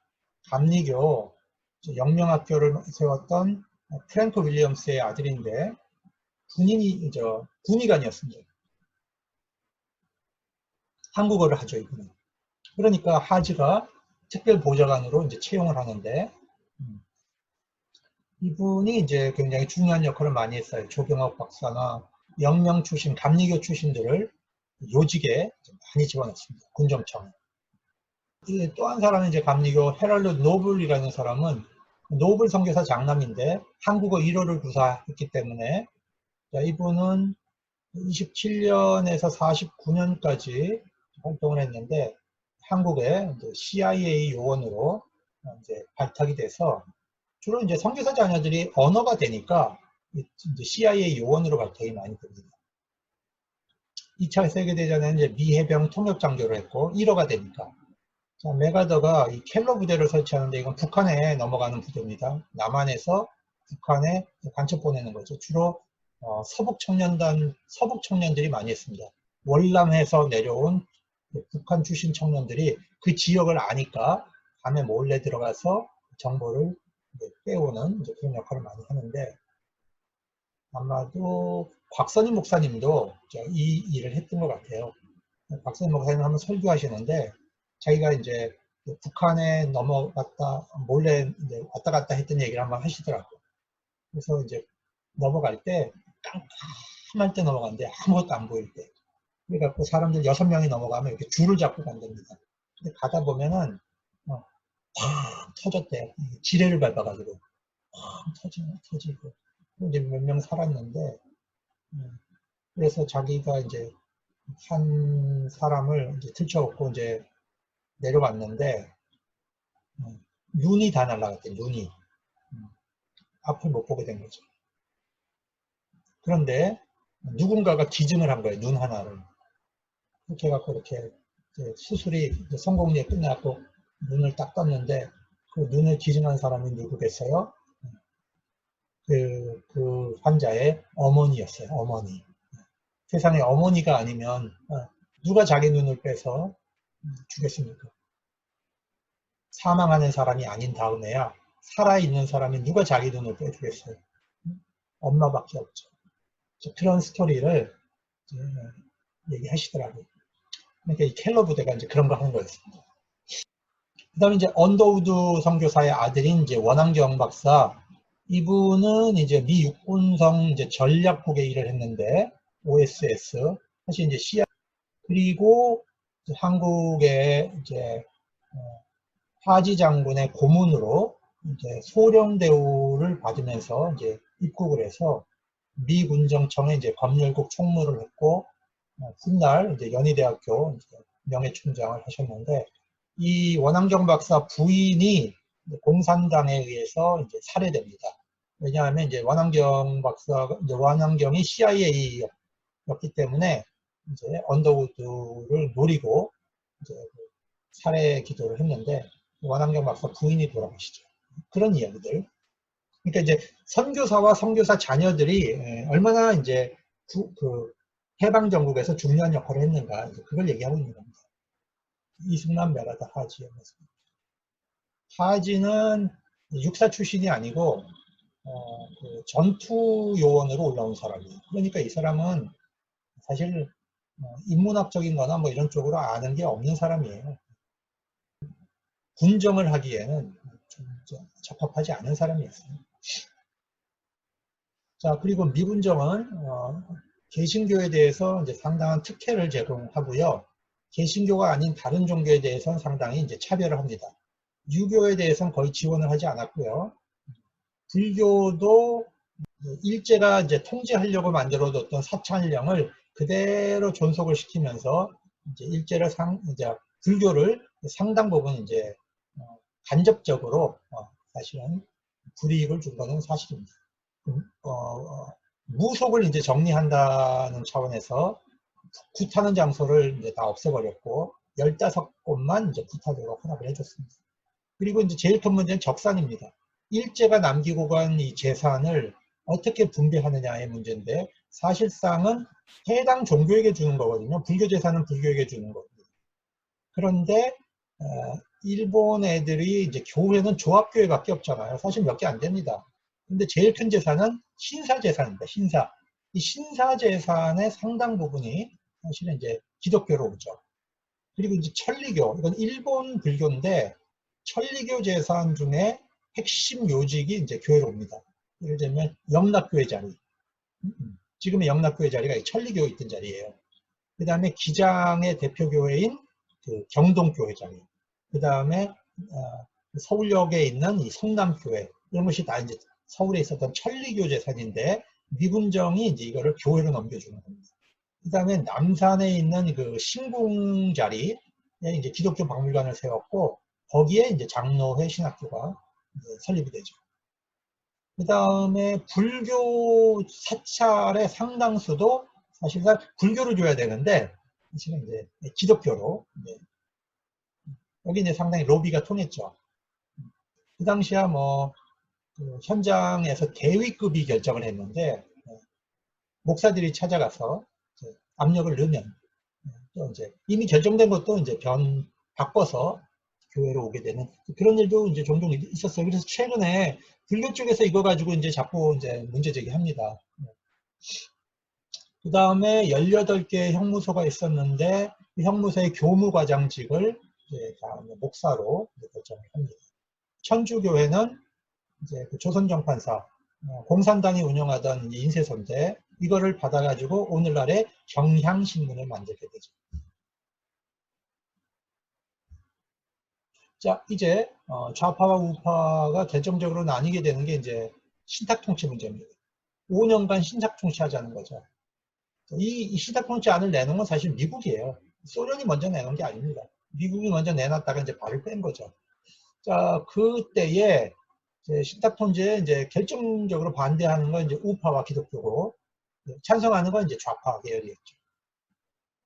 감리교 영명학교를 세웠던 프랭크 윌리엄스의 아들인데 군의관이었습니다. 한국어를 하죠, 이분은. 그러니까 하지가 특별 보좌관으로 이제 채용을 하는데 이분이 이제 굉장히 중요한 역할을 많이 했어요. 조경학 박사나 영명 출신, 감리교 출신들을 요직에 많이 집어넣습니다. 군정청에. 또 한 사람은 이제 감리교 헤럴드 노블이라는 사람은 노블 선교사 장남인데 한국어 1호를 구사했기 때문에 이분은 27년에서 49년까지 활동을 했는데 한국의 CIA 요원으로 이제 발탁이 돼서 주로 이제 선교사 자녀들이 언어가 되니까 이제 CIA 요원으로 발탁이 많이 됩니다. 2차 세계대전에는 이제 미해병 통역장교를 했고 1호가 되니까. 자, 메가더가 이 켈러 부대를 설치하는데 이건 북한에 넘어가는 부대입니다. 남한에서 북한에 간첩 보내는 거죠. 주로 서북 청년들이 많이 했습니다. 월남에서 내려온 북한 출신 청년들이 그 지역을 아니까 밤에 몰래 들어가서 정보를 빼오는 그런 역할을 많이 하는데 아마도 곽선임 목사님도 이 일을 했던 것 같아요. 곽선임 목사님 한번 설교하시는데 자기가 이제 북한에 넘어갔다 몰래 이제 왔다 갔다 했던 얘기를 한번 하시더라고요. 그래서 이제 넘어갈 때 깜깜할 때 넘어갔는데 아무것도 안 보일 때. 그래갖고 사람들 6명이 넘어가면 이렇게 줄을 잡고 간답니다. 근데 가다 보면은 확 터졌대요. 지뢰를 밟아가지고 확 터지고 이제 몇 명 살았는데 그래서 자기가 이제 한 사람을 이제 들쳐업고 이제 내려갔는데 눈이 다 날라갔대요. 눈이 앞을 못 보게 된 거죠. 그런데 누군가가 기증을 한 거예요. 눈 하나를. 그렇게 해갖고 이렇게 수술이 성공리에 끝나고 눈을 딱 떴는데 그 눈을 기증한 사람이 누구겠어요? 그 환자의 어머니였어요. 어머니. 세상에 어머니가 아니면 누가 자기 눈을 빼서 주겠습니까? 사망하는 사람이 아닌 다음에야 살아있는 사람이 누가 자기 눈을 빼주겠어요? 엄마밖에 없죠. 그런 스토리를 얘기하시더라고요. 그러니까 이 켈러 부대가 이제 그런 거 하는 거였습니다. 그 다음에 이제 언더우드 선교사의 아들인 이제 원한경 박사, 이분은 이제 미 육군성 이제 전략국에 일을 했는데, OSS, 사실 이제 CIA, 그리고 한국의 이제 하지 장군의 고문으로 이제 소령 대우를 받으면서 이제 입국을 해서 미 군정청에 이제 법률국 총무를 했고 훗날 이제 연희대학교 이제 명예총장을 하셨는데 이 원앙경 박사 부인이 공산당에 의해서 이제 살해됩니다. 왜냐하면 이제 원앙경 박사가 이제 원앙경이 CIA였기 때문에 이제 언더우드를 노리고 이제 살해 기도를 했는데 원앙경 박사 부인이 돌아가시죠. 그런 이야기들. 그러니까 이제 선교사와 선교사 자녀들이 얼마나 이제 그 해방 정국에서 중요한 역할을 했는가 그걸 얘기하고 있는 겁니다. 이승만 메라다 하지의 모습. 하지는 육사 출신이 아니고 그 전투 요원으로 올라온 사람이에요. 그러니까 이 사람은 사실 인문학적인 거나 뭐 이런 쪽으로 아는 게 없는 사람이에요. 군정을 하기에는 좀 적합하지 않은 사람이었어요. 자, 그리고 미군정은 개신교에 대해서 이제 상당한 특혜를 제공하고요. 개신교가 아닌 다른 종교에 대해서는 상당히 이제 차별을 합니다. 유교에 대해서는 거의 지원을 하지 않았고요. 불교도 일제가 이제 통제하려고 만들어뒀던 사찰령을 그대로 존속을 시키면서 이제 이제 불교를 상당 부분 이제 간접적으로 사실은 불이익을 준 것은 사실입니다. 무속을 이제 정리한다는 차원에서 굿하는 장소를 이제 다 없애버렸고 15곳만 이제 굿하도록 허락을 해줬습니다. 그리고 이제 제일 큰 문제는 적산입니다. 일제가 남기고 간 이 재산을 어떻게 분배하느냐의 문제인데 사실상은 해당 종교에게 주는 거거든요. 불교 재산은 불교에게 주는 거거든요. 그런데 일본 애들이 이제 교회는 조합교회밖에 없잖아요. 사실 몇 개 안 됩니다. 근데 제일 큰 재산은 신사재산입니다. 신사. 이 신사재산의 상당 부분이 사실은 이제 기독교로 오죠. 그리고 이제 천리교, 이건 일본 불교인데 천리교 재산 중에 핵심 요직이 이제 교회로 옵니다. 예를 들면 영락교회 자리. 지금의 영락교회 자리가 천리교 있던 자리예요. 그 다음에 기장의 대표교회인 그 경동교회 자리. 그 다음에 서울역에 있는 이 성남교회. 이런 것이 다 이제 서울에 있었던 천리교 재산인데 미군정이 이제 이거를 교회로 넘겨주는 겁니다. 그 다음에 남산에 있는 그 신궁 자리에 이제 기독교 박물관을 세웠고 거기에 이제 장로회 신학교가 이제 설립이 되죠. 그 다음에 불교 사찰의 상당수도 사실상 불교로 줘야 되는데 사실은 이제 기독교로 여기 이제 상당히 로비가 통했죠. 그 당시야 그 현장에서 대위급이 결정을 했는데 목사들이 찾아가서 압력을 넣으면 또 이제 이미 결정된 것도 이제 바꿔서 교회로 오게 되는 그런 일도 이제 종종 있었어요. 그래서 최근에 불교 쪽에서 이거 가지고 이제 자꾸 이제 문제 제기합니다. 그 다음에 18개의 형무소가 있었는데 그 형무소의 교무과장직을 이제 목사로 결정을 합니다. 천주교회는 이제 그 조선정판사 공산당이 운영하던 인쇄소인데 이거를 받아가지고 오늘날의 경향신문을 만들게 되죠. 자, 이제 좌파와 우파가 결정적으로 나뉘게 되는 게 이제 신탁통치 문제입니다. 5년간 신탁통치 하자는 거죠. 이 신탁통치안을 내놓은 건 사실 미국이에요. 소련이 먼저 내놓은 게 아닙니다. 미국이 먼저 내놨다가 이제 발을 뺀 거죠. 자, 그때에 신탁통치에 이제 결정적으로 반대하는 건 이제 우파와 기독교고 찬성하는 건 이제 좌파 계열이었죠.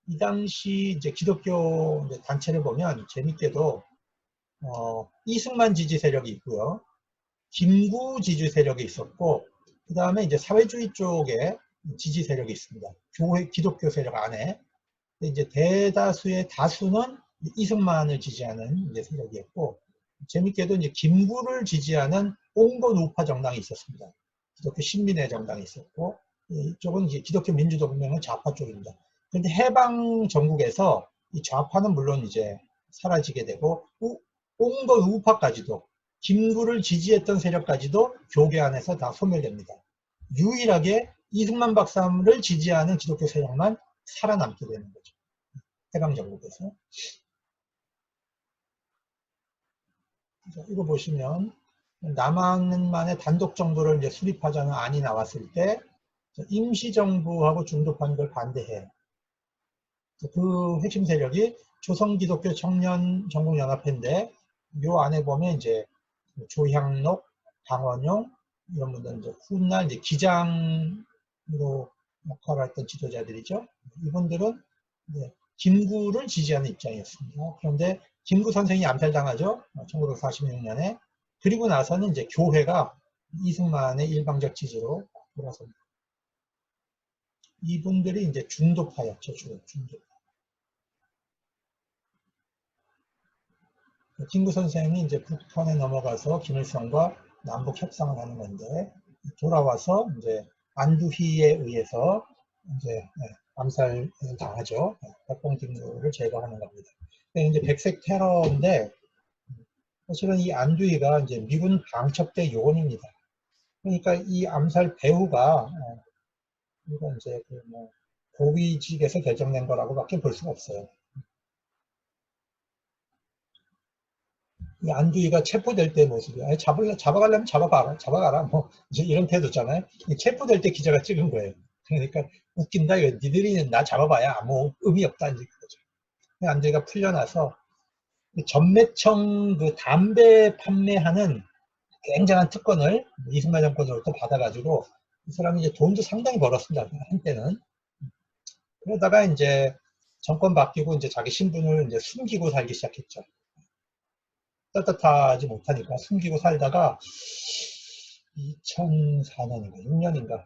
이 당시 이제 기독교 이제 단체를 보면 재밌게도 이승만 지지 세력이 있고요. 김구 지지 세력이 있었고, 그 다음에 이제 사회주의 쪽에 지지 세력이 있습니다. 기독교 세력 안에. 이제 대다수의 다수는 이승만을 지지하는 이제 세력이었고, 재밌게도 이제 김구를 지지하는 온건 우파 정당이 있었습니다. 기독교 신민회 정당이 있었고, 이쪽은 이제 기독교 민주동맹은 좌파 쪽입니다. 그런데 해방 전국에서 이 좌파는 물론 이제 사라지게 되고, 온건 우파까지도 김구를 지지했던 세력까지도 교계 안에서 다 소멸됩니다. 유일하게 이승만 박사를 지지하는 기독교 세력만 살아남게 되는 거죠. 해방 전국에서. 이거 보시면 남한만의 단독 정부를 이제 수립하자는 안이 나왔을 때 임시정부하고 중도하는 걸 반대해. 그 핵심 세력이 조선기독교 청년전국연합회인데 요 안에 보면 이제 조향록, 강원용 이런 분들 이제 훗날 이제 기장으로 역할을 했던 지도자들이죠. 이분들은 이제 김구를 지지하는 입장이었습니다. 그런데 김구 선생이 암살당하죠. 1946년에. 그리고 나서는 이제 교회가 이승만의 일방적 지지로 돌아섭니다. 이분들이 이제 중도파였죠, 주로 중도파. 김구 선생이 이제 북한에 넘어가서 김일성과 남북 협상을 하는 건데 돌아와서 이제 안두희에 의해서 이제 암살 당하죠. 백봉김구를 제거하는 겁니다. 이제 백색 테러인데 사실은 이 안두희가 이제 미군 방첩대 요원입니다. 그러니까 이 암살 배후가 이건 이제 그뭐 고위직에서 결정된 거라고밖에 볼 수가 없어요. 이 안두희가 체포될 때 모습이, 아니, 잡아가려면 잡아가라. 뭐, 이제 이런 태도잖아요. 체포될 때 기자가 찍은 거예요. 그러니까, 웃긴다. 이거 니들이 나 잡아봐야 아무 의미 없다. 이제 그거죠. 안두희가 풀려나서, 전매청 그 담배 판매하는 굉장한 특권을 이승만 정권으로부터 받아가지고, 이 사람이 이제 돈도 상당히 벌었습니다. 한때는. 그러다가 이제 정권 바뀌고 이제 자기 신분을 이제 숨기고 살기 시작했죠. 떳떳하지 못하니까 숨기고 살다가 2004년인가 6년인가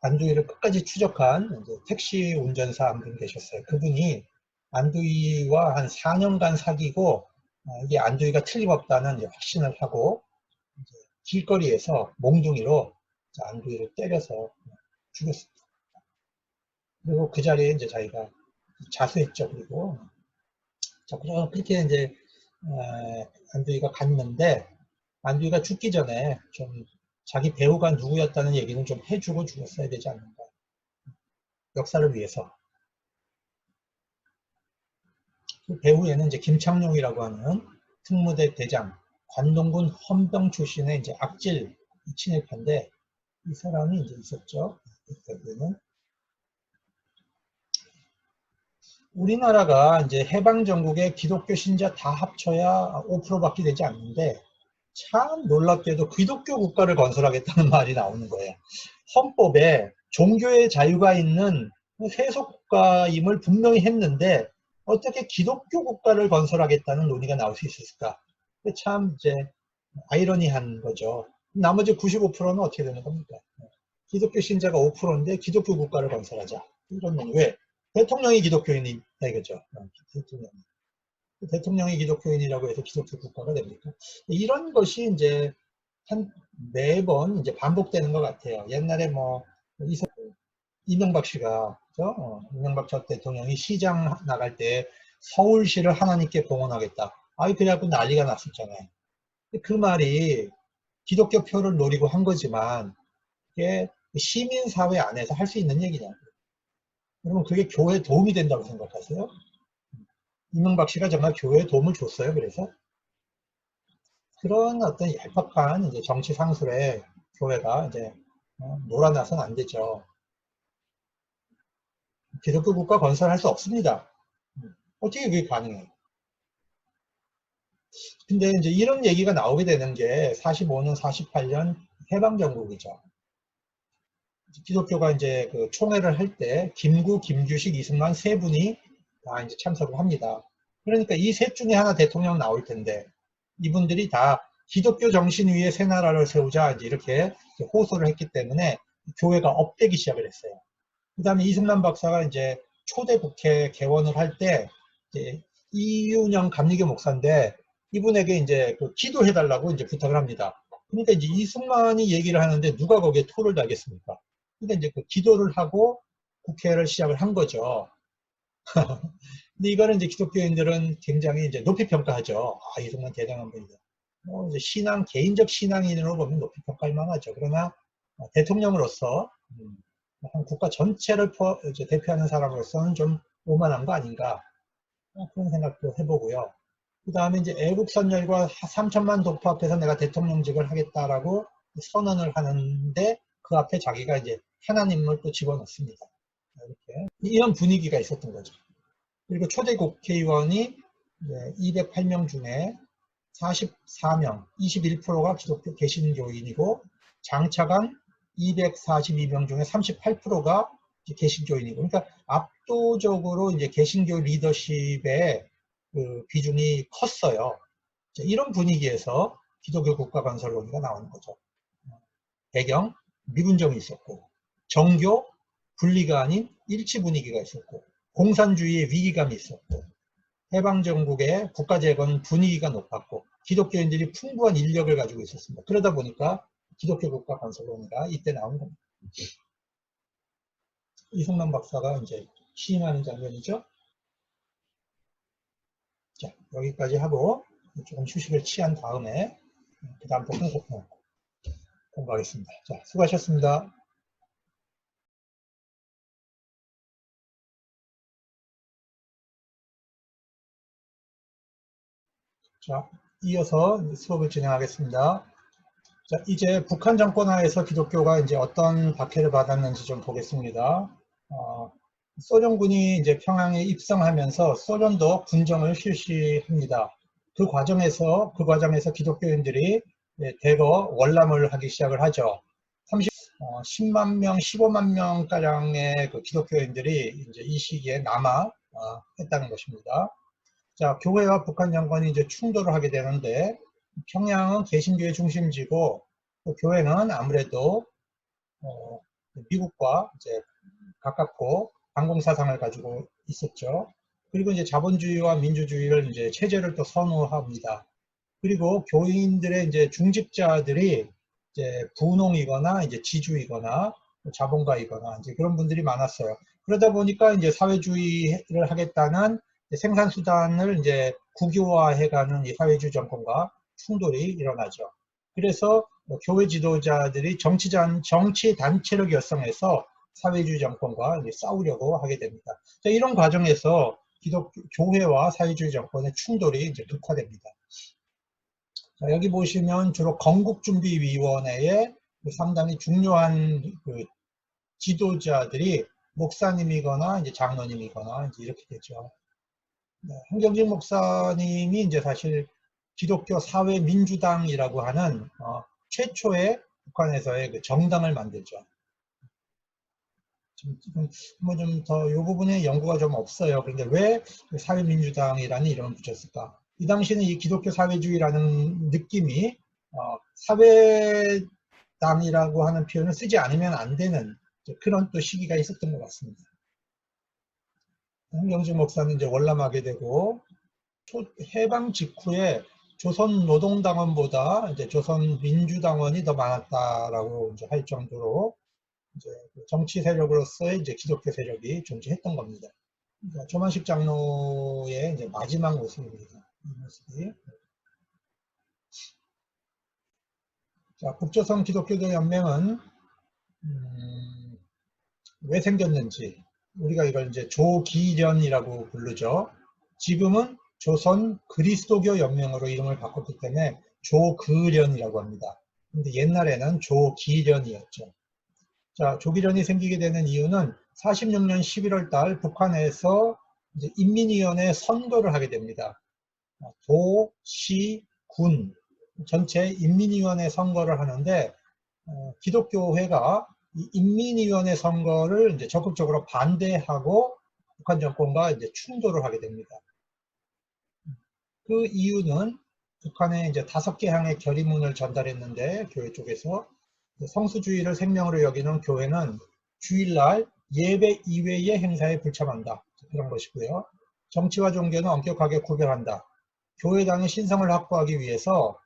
안두희를 끝까지 추적한 이제 택시 운전사 한 분 계셨어요. 그분이 안두희와 한 4년간 사귀고 이게 안두희가 틀림없다는 이제 확신을 하고 이제 길거리에서 몽둥이로 안두희를 때려서 죽였습니다. 그리고 그 자리에 이제 자기가 자수했죠. 그리고 그렇게 이제 안두희가 갔는데 안두희가 죽기 전에 좀 자기 배우가 누구였다는 얘기는 좀 해주고 죽었어야 되지 않는가. 역사를 위해서. 그 배후에는 이제 김창룡이라고 하는 특무대 대장, 관동군 헌병 출신의 이제 악질 친일파인데 이 사람이 이제 있었죠. 그때는 우리나라가 이제 해방 전국의 기독교 신자 다 합쳐야 5%밖에 되지 않는데 참 놀랍게도 기독교 국가를 건설하겠다는 말이 나오는 거예요. 헌법에 종교의 자유가 있는 세속 국가임을 분명히 했는데 어떻게 기독교 국가를 건설하겠다는 논의가 나올 수 있었을까? 참 이제 아이러니한 거죠. 나머지 95%는 어떻게 되는 겁니까? 기독교 신자가 5%인데 기독교 국가를 건설하자. 이런 논의. 왜? 대통령이 기독교인이다 이거죠. 대통령이 기독교인이라고 해서 기독교 국가가 됩니까? 이런 것이 이제 한 매번 이제 반복되는 것 같아요. 옛날에 뭐 이명박 씨가 이명박 전 대통령이 시장 나갈 때 서울시를 하나님께 봉헌하겠다. 아이 그래갖고 난리가 났었잖아요. 그 말이 기독교 표를 노리고 한 거지만 이게 시민사회 안에서 할 수 있는 얘기냐고. 그러면 그게 교회에 도움이 된다고 생각하세요? 이명박 씨가 정말 교회에 도움을 줬어요. 그래서 그런 어떤 얄팍한 이제 정치 상술에 교회가 이제 놀아나서는 안 되죠. 기독교 국가 건설할 수 없습니다. 어떻게 그게 가능해요? 근데 이제 이런 얘기가 나오게 되는 게 45년, 48년 해방정국이죠. 기독교가 이제 그 총회를 할 때 김구, 김규식, 이승만 세 분이 다 이제 참석을 합니다. 그러니까 이 셋 중에 하나 대통령 나올 텐데 이분들이 다 기독교 정신 위에 새 나라를 세우자 이제 이렇게 호소를 했기 때문에 교회가 업되기 시작을 했어요. 그 다음에 이승만 박사가 이제 초대 국회 개원을 할 때 이윤영 감리교 목사인데 이분에게 이제 그 기도해달라고 이제 부탁을 합니다. 그러니까 이제 이승만이 얘기를 하는데 누가 거기에 토를 달겠습니까? 그러니까 이제 그 기도를 하고 국회를 시작을 한 거죠. 근데 이거는 이제 기독교인들은 굉장히 이제 높이 평가하죠. 아, 이승만 대단한 분이다. 이제 개인적 신앙인으로 보면 높이 평가할 만하죠. 그러나 대통령으로서 한 국가 전체를 대표하는 사람으로서는 좀 오만한 거 아닌가 그런 생각도 해보고요. 그 다음에 이제 애국선열과 3천만 독파 앞에서 내가 대통령직을 하겠다라고 선언을 하는데 그 앞에 자기가 이제 하나님을 또 집어넣습니다. 이렇게 이런 분위기가 있었던 거죠. 그리고 초대 국회의원이 208명 중에 44명, 21%가 기독교 개신교인이고 장차관 242명 중에 38%가 개신교인이고, 그러니까 압도적으로 이제 개신교 리더십의 그 비중이 컸어요. 이런 분위기에서 기독교 국가 건설 논의가 나오는 거죠. 배경, 미분정이 있었고, 정교, 분리가 아닌 일치 분위기가 있었고, 공산주의의 위기감이 있었고, 해방정국의 국가재건 분위기가 높았고, 기독교인들이 풍부한 인력을 가지고 있었습니다. 그러다 보니까 기독교 국가 건설 논의가 이때 나온 겁니다. 이승만 박사가 이제 시임하는 장면이죠. 자, 여기까지 하고 조금 휴식을 취한 다음에 그 다음부터 공부하겠습니다. 자, 수고하셨습니다. 자, 이어서 수업을 진행하겠습니다. 자, 이제 북한 정권 하에서 기독교가 이제 어떤 박해를 받았는지 좀 보겠습니다. 소련군이 이제 평양에 입성하면서 소련도 군정을 실시합니다. 그 과정에서 기독교인들이 대거 월남을 하기 시작을 하죠. 10만 명, 15만 명 가량의 그 기독교인들이 이제 이 시기에 남아 했다는 것입니다. 자, 교회와 북한 정권이 이제 충돌을 하게 되는데, 평양은 개신교의 중심지고 또 교회는 아무래도 미국과 이제 가깝고 반공사상을 가지고 있었죠. 그리고 이제 자본주의와 민주주의를 이제 체제를 또 선호합니다. 그리고 교인들의 이제 중직자들이 이제 분홍이거나 이제 지주이거나 자본가이거나 이제 그런 분들이 많았어요. 그러다 보니까 이제 사회주의를 하겠다는 생산수단을 이제 국유화해가는 이 사회주의 정권과 충돌이 일어나죠. 그래서 교회 지도자들이 정치 단체를 결성해서 사회주의 정권과 싸우려고 하게 됩니다. 자, 이런 과정에서 교회와 사회주의 정권의 충돌이 이제 극화됩니다. 자, 여기 보시면 주로 건국준비위원회의 상당히 중요한 그 지도자들이 목사님이거나 이제 장로님이거나 이제 이렇게 되죠. 한경직 목사님이 이제 사실 기독교 사회민주당이라고 하는 최초의 북한에서의 그 정당을 만들죠. 지금 좀 더 이 부분에 연구가 좀 없어요. 그런데 왜 사회민주당이라는 이름을 붙였을까? 이 당시에는 이 기독교 사회주의라는 느낌이 사회당이라고 하는 표현을 쓰지 않으면 안 되는 그런 또 시기가 있었던 것 같습니다. 한경직 목사는 이제 월남하게 되고, 해방 직후에 조선노동당원보다 이제 조선민주당원이 더 많았다라고 이제 할 정도로 이제 정치 세력으로서의 이제 기독교 세력이 존재했던 겁니다. 그러니까 조만식 장로의 이제 마지막 모습입니다. 이 모습이. 자, 북조선 기독교교 연맹은 왜 생겼는지, 우리가 이걸 이제 조기련이라고 부르죠. 지금은 조선 그리스도교 연맹으로 이름을 바꿨기 때문에 조그련이라고 합니다. 근데 옛날에는 조기련이었죠. 자, 조기련이 생기게 되는 이유는 46년 11월 달 북한에서 이제 인민위원회 선거를 하게 됩니다. 도, 시, 군 전체 인민위원회 선거를 하는데 기독교회가 이 인민위원회 선거를 이제 적극적으로 반대하고 북한 정권과 이제 충돌을 하게 됩니다. 그 이유는 북한에 이제 5개 항의 결의문을 전달했는데, 교회 쪽에서 성수주의를 생명으로 여기는 교회는 주일날 예배 이외의 행사에 불참한다, 그런 것이고요. 정치와 종교는 엄격하게 구별한다. 교회당의 신성을 확보하기 위해서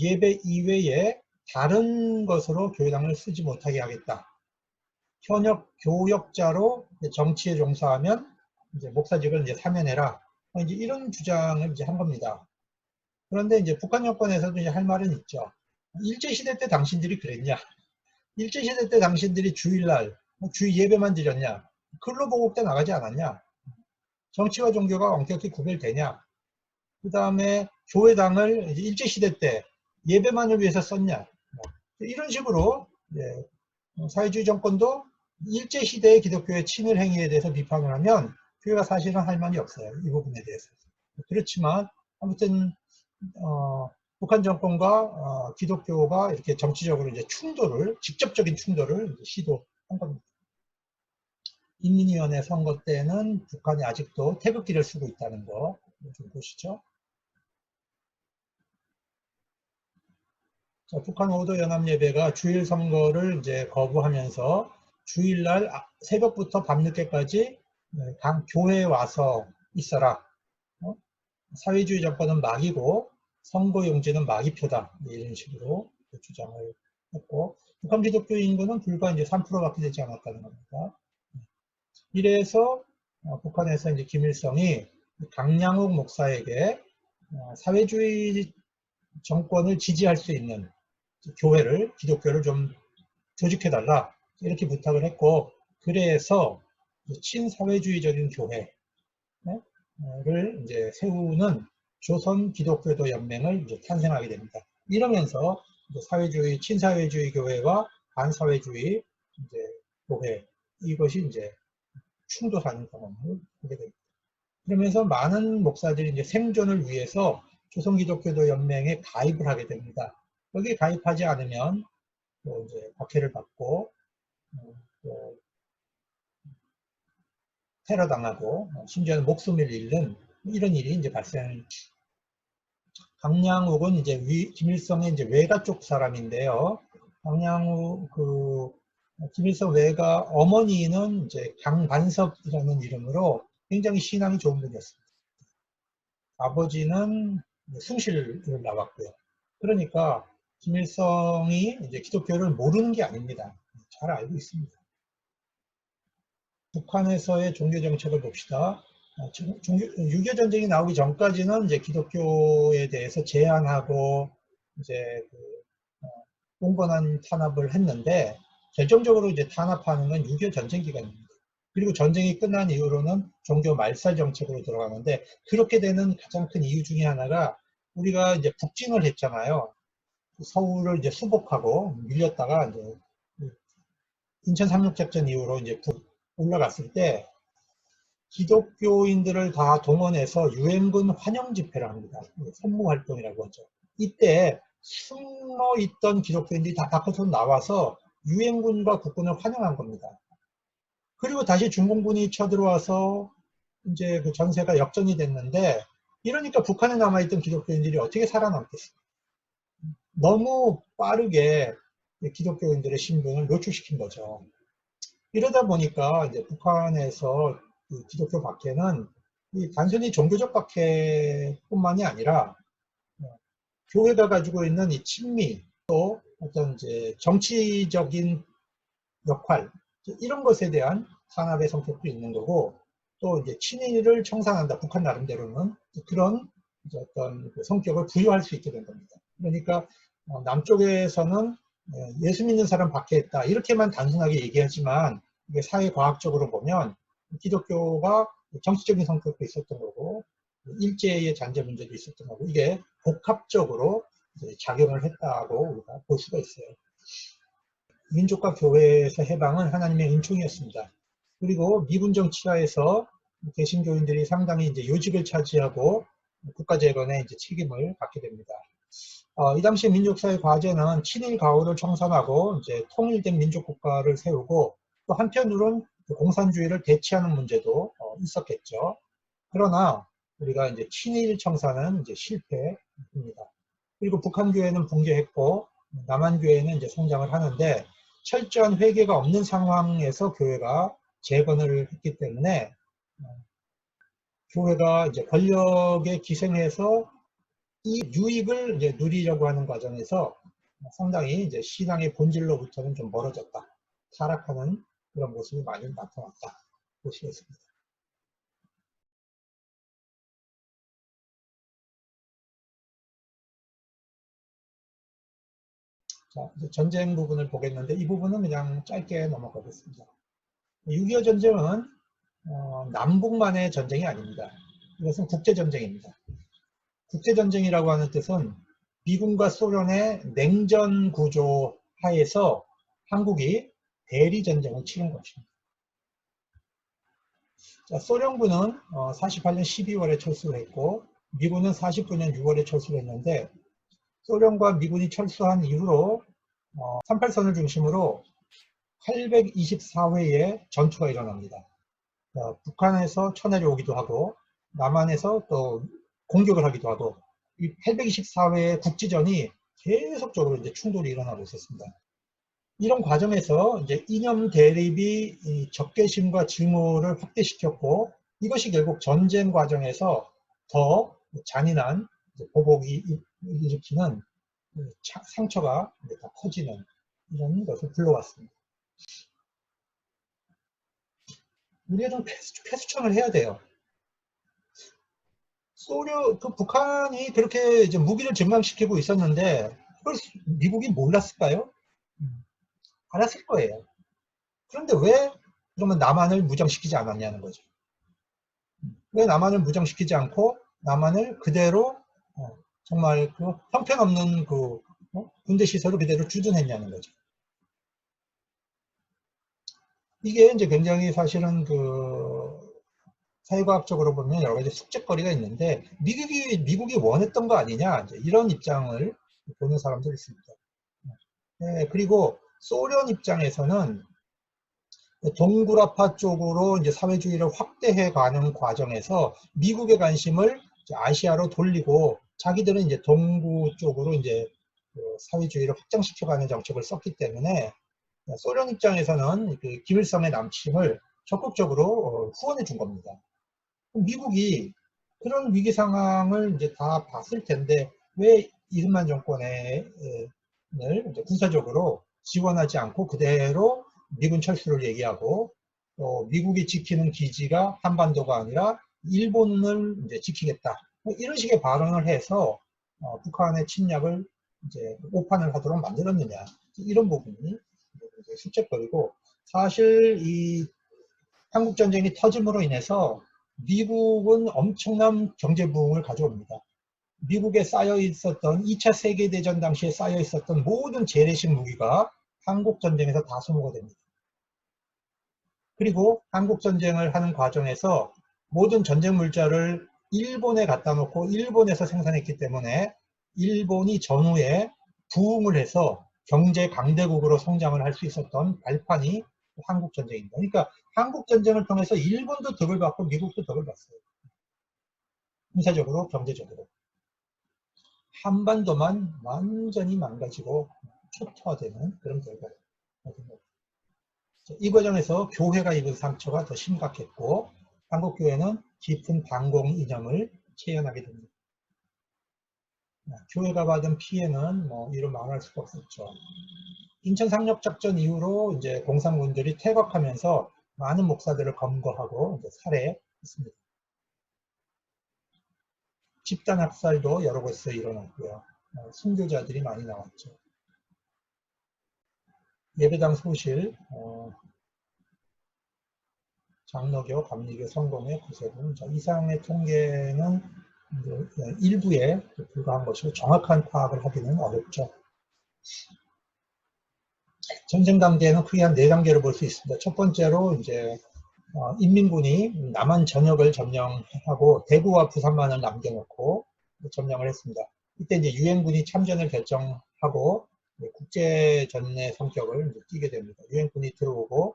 예배 이외에 다른 것으로 교회당을 쓰지 못하게 하겠다. 현역 교역자로 정치에 종사하면 이제 목사직을 이제 사면해라. 이제 이런 주장을 이제 한 겁니다. 그런데 이제 북한 정권에서도 이제 할 말은 있죠. 일제시대 때 당신들이 그랬냐? 일제시대 때 당신들이 주일날 주일 예배만 드렸냐? 근로보복 때 나가지 않았냐? 정치와 종교가 엄격히 구별되냐? 그 다음에 교회당을 이제 일제시대 때 예배만을 위해서 썼냐. 이런 식으로 사회주의 정권도 일제시대의 기독교의 친일 행위에 대해서 비판을 하면 교회가 사실은 할 말이 없어요. 이 부분에 대해서. 그렇지만 아무튼 북한 정권과 기독교가 이렇게 정치적으로 이제 직접적인 충돌을 이제 시도한 겁니다. 인민위원회 선거 때는 북한이 아직도 태극기를 쓰고 있다는 거 좀 보시죠. 자, 북한 5도 연합예배가 주일 선거를 이제 거부하면서 주일날 새벽부터 밤늦게까지 각 교회에 와서 있어라. 사회주의 정권은 막이고 선거용지는 막이표다. 이런 식으로 주장을 했고, 북한 기독교 인구는 불과 이제 3%밖에 되지 않았다는 겁니다. 이래서 북한에서 이제 김일성이 강량욱 목사에게 사회주의 정권을 지지할 수 있는 기독교를 좀 조직해달라 이렇게 부탁을 했고, 그래서 친사회주의적인 교회를 이제 세우는 조선 기독교도 연맹을 이제 탄생하게 됩니다. 이러면서 이제 친사회주의 교회와 반사회주의 이제 교회, 이것이 이제 충돌하는 경험을 보게 됩니다. 그러면서 많은 목사들이 이제 생존을 위해서 조선 기독교도 연맹에 가입을 하게 됩니다. 여기 가입하지 않으면 또 이제 박해를 받고 또 테러 당하고 심지어는 목숨을 잃는 이런 일이 이제 발생. 강량욱은 이제 김일성의 이제 외가 쪽 사람인데요. 강량욱 김일성 외가 어머니는 이제 강반섭이라는 이름으로 굉장히 신앙이 좋은 분이었습니다. 아버지는 숭실을 나왔고요. 그러니까 김일성이 이제 기독교를 모르는 게 아닙니다. 잘 알고 있습니다. 북한에서의 종교 정책을 봅시다. 6.25 전쟁이 나오기 전까지는 이제 기독교에 대해서 제한하고 이제 공건한 탄압을 했는데, 결정적으로 이제 탄압하는 건 6.25 전쟁 기간입니다. 그리고 전쟁이 끝난 이후로는 종교 말살 정책으로 들어가는데, 그렇게 되는 가장 큰 이유 중에 하나가 우리가 이제 북진을 했잖아요. 서울을 이제 수복하고 밀렸다가 이제 인천 상륙작전 이후로 이제 올라갔을 때 기독교인들을 다 동원해서 유엔군 환영 집회를 합니다. 선무활동이라고 하죠. 이때 숨어있던 기독교인들이 다 밖으로 나와서 유엔군과 국군을 환영한 겁니다. 그리고 다시 중공군이 쳐들어와서 이제 그 전세가 역전이 됐는데, 이러니까 북한에 남아있던 기독교인들이 어떻게 살아남겠어요? 너무 빠르게 기독교인들의 신분을 노출시킨 거죠. 이러다 보니까 이제 북한에서 기독교 박해는 단순히 종교적 박해뿐만이 아니라 교회가 가지고 있는 이 친미, 또 어떤 이제 정치적인 역할, 이런 것에 대한 탄압의 성격도 있는 거고, 또 이제 친일을 청산한다, 북한 나름대로는 그런 어떤 성격을 부여할 수 있게 된 겁니다. 그러니까 남쪽에서는 예수 믿는 사람 박해했다 이렇게만 단순하게 얘기하지만, 이게 사회과학적으로 보면 기독교가 정치적인 성격도 있었던 거고 일제의 잔재 문제도 있었던 거고, 이게 복합적으로 작용을 했다고 우리가 볼 수가 있어요. 민족과 교회에서 해방은 하나님의 은총이었습니다. 그리고 미군 정치하에서 개신교인들이 상당히 이제 요직을 차지하고 국가 재건에 이제 책임을 갖게 됩니다. 이 당시 민족사의 과제는 친일 가오를 청산하고 이제 통일된 민족국가를 세우고, 또 한편으로는 공산주의를 대치하는 문제도 있었겠죠. 그러나 우리가 이제 친일 청산은 이제 실패입니다. 그리고 북한 교회는 붕괴했고 남한 교회는 이제 성장을 하는데, 철저한 회개가 없는 상황에서 교회가 재건을 했기 때문에 교회가 이제 권력에 기생해서 이 유익을 이제 누리려고 하는 과정에서 상당히 이제 신앙의 본질로부터는 좀 멀어졌다, 타락하는 그런 모습이 많이 나타났다 보시겠습니다. 자, 이제 전쟁 부분을 보겠는데, 이 부분은 그냥 짧게 넘어가겠습니다. 6.25 전쟁은 남북만의 전쟁이 아닙니다. 이것은 국제전쟁입니다. 국제전쟁이라고 하는 뜻은 미군과 소련의 냉전 구조 하에서 한국이 대리전쟁을 치른 것입니다. 자, 소련군은 48년 12월에 철수를 했고 미군은 49년 6월에 철수를 했는데 소련과 미군이 철수한 이후로 38선을 중심으로 824회의 전투가 일어납니다. 북한에서 쳐내려오기도 하고 남한에서 또 공격을 하기도 하고 이 824회의 국지전이 계속적으로 이제 충돌이 일어나고 있었습니다. 이런 과정에서 이제 이념 대립이 적개심과 증오를 확대시켰고 이것이 결국 전쟁 과정에서 더 잔인한 보복이 일으키는 상처가 더 커지는 이런 것을 불러왔습니다. 우리가 좀 패수청을 해야 돼요. 북한이 그렇게 이제 무기를 증강시키고 있었는데 그걸 미국이 몰랐을까요? 알았을 거예요. 그런데 왜 그러면 남한을 무장시키지 않았냐는 거죠. 왜 남한을 무장시키지 않고 남한을 그대로 정말 그 형편없는 그 군대 시설을 그대로 주둔했냐는 거죠. 이게 이제 굉장히 사실은 그 사회과학적으로 보면 여러 가지 숙제거리가 있는데 미국이 원했던 거 아니냐 이런 입장을 보는 사람들이 있습니다. 네, 그리고 소련 입장에서는 동굴아파 쪽으로 이제 사회주의를 확대해 가는 과정에서 미국의 관심을 아시아로 돌리고 자기들은 이제 동구 쪽으로 이제 사회주의를 확장시켜 가는 정책을 썼기 때문에 소련 입장에서는 그 김일성의 남침을 적극적으로 후원해 준 겁니다. 미국이 그런 위기 상황을 이제 다 봤을 텐데 왜 이승만 정권을 군사적으로 지원하지 않고 그대로 미군 철수를 얘기하고 또 미국이 지키는 기지가 한반도가 아니라 일본을 이제 지키겠다 이런 식의 발언을 해서 북한의 침략을 이제 오판을 하도록 만들었느냐 이런 부분이 숙제거리고 사실 이 한국전쟁이 터짐으로 인해서 미국은 엄청난 경제 부흥을 가져옵니다. 미국에 쌓여 있었던 2차 세계대전 당시에 쌓여 있었던 모든 재래식 무기가 한국전쟁에서 다 소모가 됩니다. 그리고 한국전쟁을 하는 과정에서 모든 전쟁 물자를 일본에 갖다 놓고 일본에서 생산했기 때문에 일본이 전후에 부흥을 해서 경제 강대국으로 성장을 할 수 있었던 발판이 한국전쟁입니다. 그러니까 한국전쟁을 통해서 일본도 덕을 받고 미국도 덕을 봤어요. 군사적으로 경제적으로. 한반도만 완전히 망가지고 초토화되는 그런 결과를 얻은 이 과정에서 교회가 입은 상처가 더 심각했고 한국교회는 깊은 반공 이념을 체현하게 됩니다. 교회가 받은 피해는 이루 말할 수가 없었죠. 인천 상륙작전 이후로 이제 공산군들이 퇴각하면서 많은 목사들을 검거하고 이제 살해했습니다. 집단 학살도 여러 곳에서 일어났고요. 순교자들이 많이 나왔죠. 예배당 소실, 장로교, 감리교, 성공회, 구세군 이상의 통계는 일부에 불과한 것이고 정확한 파악을 하기는 어렵죠. 전쟁 단계는 크게 한 4단계를 볼 수 있습니다. 첫 번째로 이제 인민군이 남한 전역을 점령하고 대구와 부산만을 남겨놓고 점령을 했습니다. 이때 이제 유엔군이 참전을 결정하고 국제전의 성격을 띠게 됩니다. 유엔군이 들어오고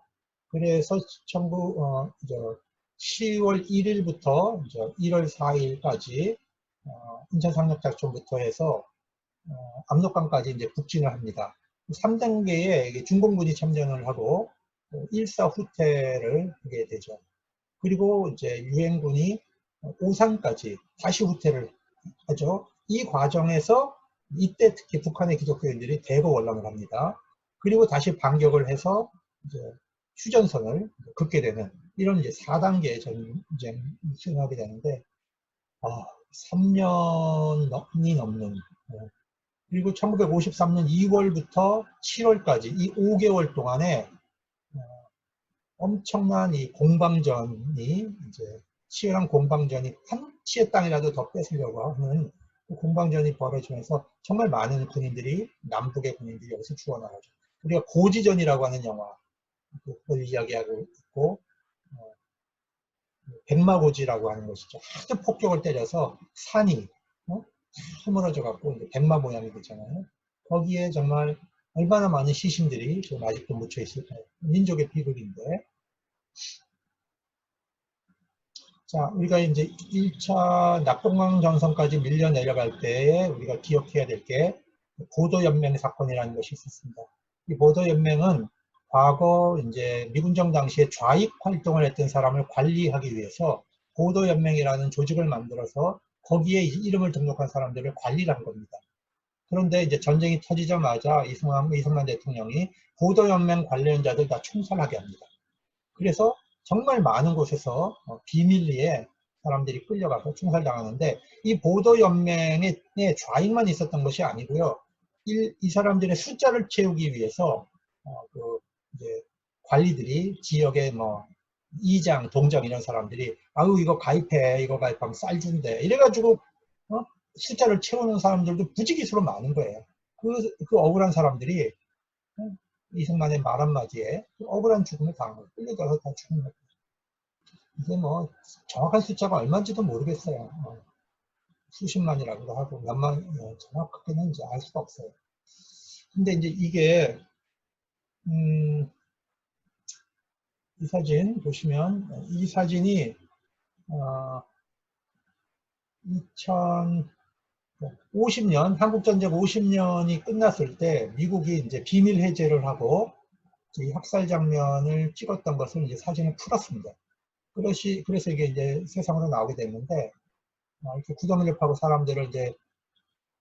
그래서 10월 1일부터 1월 4일까지 인천 상륙작전부터 해서 압록강까지 이제 북진을 합니다. 3단계에 중공군이 참전을 하고 일사 후퇴를 하게 되죠. 그리고 이제 유엔군이 오산까지 다시 후퇴를 하죠. 이 과정에서 이때 특히 북한의 기독교인들이 대거 월남을 합니다. 그리고 다시 반격을 해서 이제 휴전선을 긋게 되는 이런 이제 4단계의 전쟁이 수행하게 되는데 3년이 넘는 그리고 1953년 2월부터 7월까지 이 5개월 동안에 엄청난 이 공방전이 이제 치열한 공방전이 한 치의 땅이라도 더 뺏으려고 하는 공방전이 벌어지면서 정말 많은 군인들이, 남북의 군인들이 여기서 죽어나가죠. 우리가 고지전이라고 하는 영화, 그걸 이야기하고 있고, 백마고지라고 하는 것이죠. 아주 폭격을 때려서 산이 허물어져 갖고 이제 백마 모양이 되잖아요. 거기에 정말 얼마나 많은 시신들이 지금 아직도 묻혀 있을까요? 민족의 비극인데. 자, 우리가 이제 1차 낙동강 전선까지 밀려 내려갈 때 우리가 기억해야 될 게 보도연맹 사건이라는 것이 있었습니다. 이 보도연맹은 과거 이제 미군정 당시에 좌익 활동을 했던 사람을 관리하기 위해서 보도연맹이라는 조직을 만들어서 거기에 이름을 등록한 사람들을 관리를 한 겁니다. 그런데 이제 전쟁이 터지자마자 이승만 대통령이 보도연맹 관련자들 다 총살하게 합니다. 그래서 정말 많은 곳에서 비밀리에 사람들이 끌려가서 총살당하는데, 이 보도연맹의 좌익만 있었던 것이 아니고요. 이 사람들의 숫자를 채우기 위해서 그 이제 관리들이 지역의 뭐 이장, 동장 이런 사람들이 아유 이거 가입해, 이거 가입하면 쌀 준대 이래가지고 숫자를 채우는 사람들도 부지기수로 많은 거예요. 그 억울한 사람들이 이승만의 말 한마디에 억울한 죽음을 당한 거예요. 끌려가서 다 죽은 거예요. 이게 뭐 정확한 숫자가 얼마인지도 모르겠어요. 수십만이라고도 하고 몇만, 정확하게는 이제 알 수가 없어요. 근데 이제 이게 이 사진 보시면 이 사진이 2050년 한국전쟁 50년이 끝났을 때 미국이 이제 비밀 해제를 하고 이 학살 장면을 찍었던 것을 이제 사진을 풀었습니다. 그래서 이게 이제 세상으로 나오게 됐는데, 이렇게 구덩이를 파고 사람들을 이제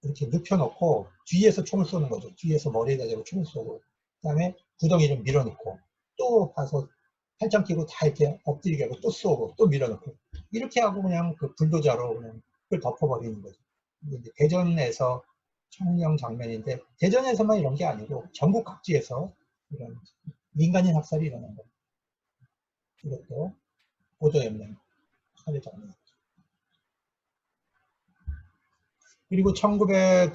이렇게 눕혀놓고 뒤에서 총을 쏘는 거죠. 뒤에서 머리에다 대고 총을 쏘고, 그 다음에 구덩이를 밀어넣고, 또 가서 팔짱 끼고 다 이렇게 엎드리게 하고 또 쏘고 또 밀어넣고, 이렇게 하고 그냥 그 불도저로 그냥 그걸 덮어버리는 거죠. 이제 대전에서 청령 장면인데, 대전에서만 이런 게 아니고 전국 각지에서 이런 민간인 학살이 일어난 거예요. 이것도 보도연맹 살해 장면. 그리고 1950년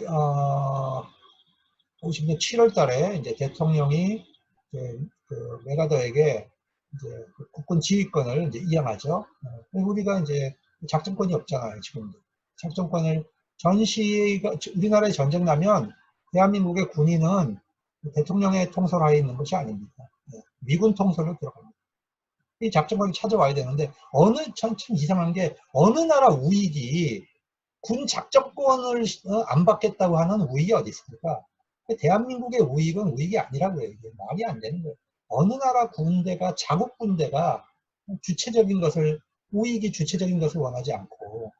7월 달에 이제 대통령이 이제 그 메가더에게 이제 그 국군 지휘권을 이제 이양하죠. 우리가 이제 작전권이 없잖아요, 지금도. 작전권을 우리나라에 전쟁 나면 대한민국의 군인은 대통령의 통솔하에 있는 것이 아닙니다. 미군 통솔로 들어갑니다. 이 작전권이 찾아와야 되는데, 참 이상한 게 어느 나라 우익이 군 작전권을 안 받겠다고 하는 우익이 어디 있습니까? 대한민국의 우익은 우익이 아니라고요. 이게 말이 안 되는 거예요. 어느 나라 군대가, 자국 군대가 우익이 주체적인 것을 원하지 않고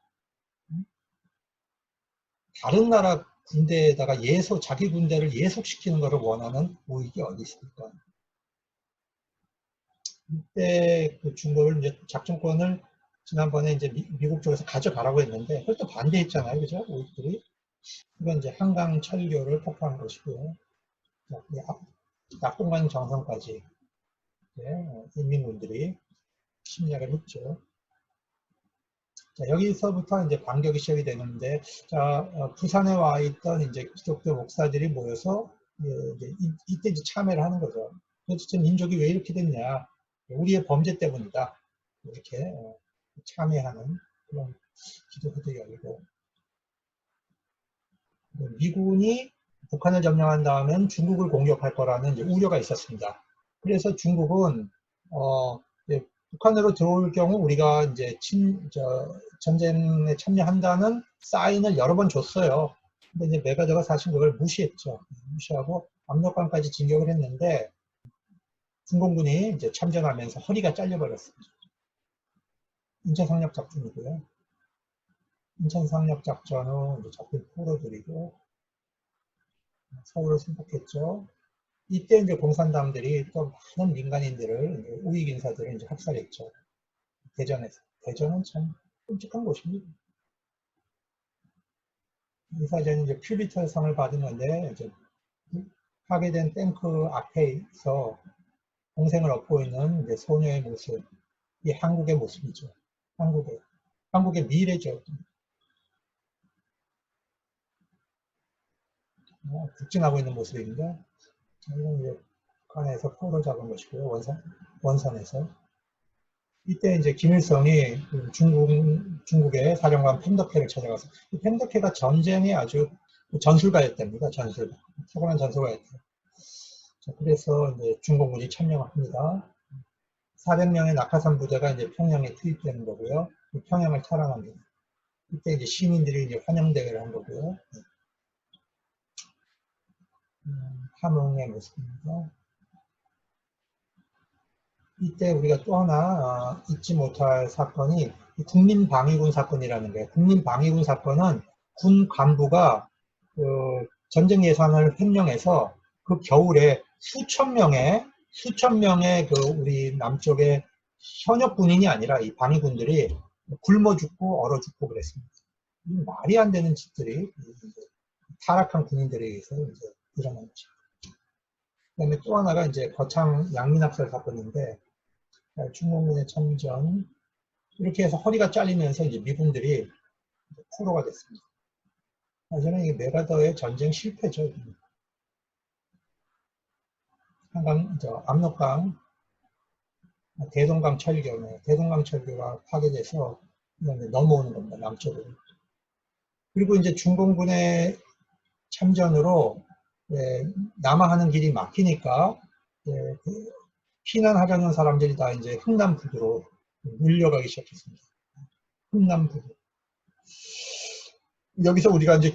다른 나라 군대에다가 자기 군대를 예속시키는 것을 원하는 우익이 어디 있습니까? 이때 그 중국을 이제 작전권을 지난번에 이제 미국 쪽에서 가져가라고 했는데 그걸 또 반대했잖아요, 그죠? 우익들이. 이건 이제 한강 철교를 폭파한 것이고요. 낙동강 정선까지 인민군들이 침략을 했죠. 자, 여기서부터 이제 반격이 시작이 되는데, 자, 부산에 와 있던 이제 기독교 목사들이 모여서 이때 이제 참회를 하는 거죠. 도대체 민족이 왜 이렇게 됐냐? 우리의 범죄 때문이다. 이렇게 참회하는 그런 기도회도 열리고, 미군이 북한을 점령한 다음엔 중국을 공격할 거라는 이제 우려가 있었습니다. 그래서 중국은 북한으로 들어올 경우 우리가 이제 전쟁에 참여한다는 사인을 여러 번 줬어요. 근데 이제 메가더가 사실 그걸 무시했죠. 무시하고 압록강까지 진격을 했는데 중공군이 이제 참전하면서 허리가 잘려버렸습니다. 인천 상륙 작전이고요. 인천 상륙 작전 후 이제 잡힌 포로들이고 서울을 순복했죠. 이때 이제 공산당들이 또 많은 민간인들을, 우익 인사들을 이제 학살했죠. 대전에서. 대전은 참 끔찍한 곳입니다. 이 사진은 이제 퓰리처 상을 받은 건데, 이제 파괴된 탱크 앞에서 동생을 업고 있는 이제 소녀의 모습. 이 한국의 모습이죠. 한국의 미래죠. 북진하고 있는 모습입니다. 이건 이제 북한에서 포로 잡은 것이고요. 원산에서. 이때 이제 김일성이 중국의 사령관 펜더케를 찾아가서, 이 펜더케가 전쟁에 아주 전술가였답니다. 전술가. 탁월한 전술가였대요. 그래서 이제 중공군이 참여를 합니다. 400명의 낙하산 부대가 이제 평양에 투입되는 거고요. 평양을 탈환합니다. 이때 이제 시민들이 이제 환영대회를 한 거고요. 함흥의 모습입니다. 이때 우리가 또 하나 잊지 못할 사건이 국민방위군 사건이라는 거예요. 국민방위군 사건은 군 간부가 전쟁 예산을 횡령해서 그 겨울에 수천 명의 그 우리 남쪽의 현역 군인이 아니라 이 방위군들이 굶어 죽고 얼어 죽고 그랬습니다. 말이 안 되는 짓들이 타락한 군인들에 의해서 이제 일어난 거죠. 그다음에 또 하나가 이제 거창 양민학살 사건인데, 중공군의 참전, 이렇게 해서 허리가 잘리면서 이제 미군들이 포로가 됐습니다. 사실은 이게 메가더의 전쟁 실패죠. 한강, 압록강, 대동강 철교가 파괴돼서 넘어오는 겁니다. 남쪽으로. 그리고 이제 중공군의 참전으로 남하하는 길이 막히니까 피난하려는 사람들이 다 이제 흥남부두로 밀려가기 시작했습니다. 흥남부두. 여기서 우리가 이제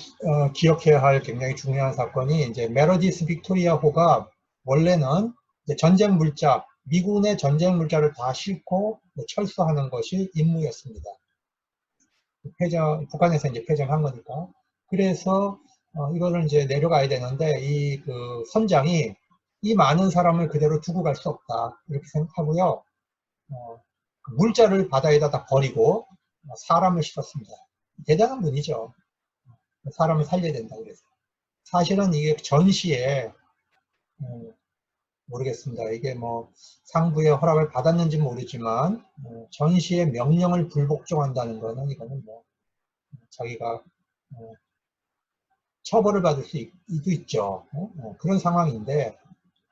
기억해야 할 굉장히 중요한 사건이 이제 메러디스 빅토리아호가 원래는 이제 전쟁 물자, 미군의 전쟁 물자를 다 싣고 철수하는 것이 임무였습니다. 북한에서 이제 패전한 거니까. 그래서 이거를 이제 내려가야 되는데 이 그 선장이 이 많은 사람을 그대로 두고 갈 수 없다 이렇게 생각하고요. 물자를 바다에다 다 버리고 사람을 실었습니다. 대단한 분이죠. 사람을 살려야 된다 그래서. 사실은 이게 전시에 모르겠습니다. 이게 뭐 상부의 허락을 받았는지 모르지만 전시의 명령을 불복종한다는 거는 이거는 뭐 자기가 처벌을 받을 수도 있죠. 그런 상황인데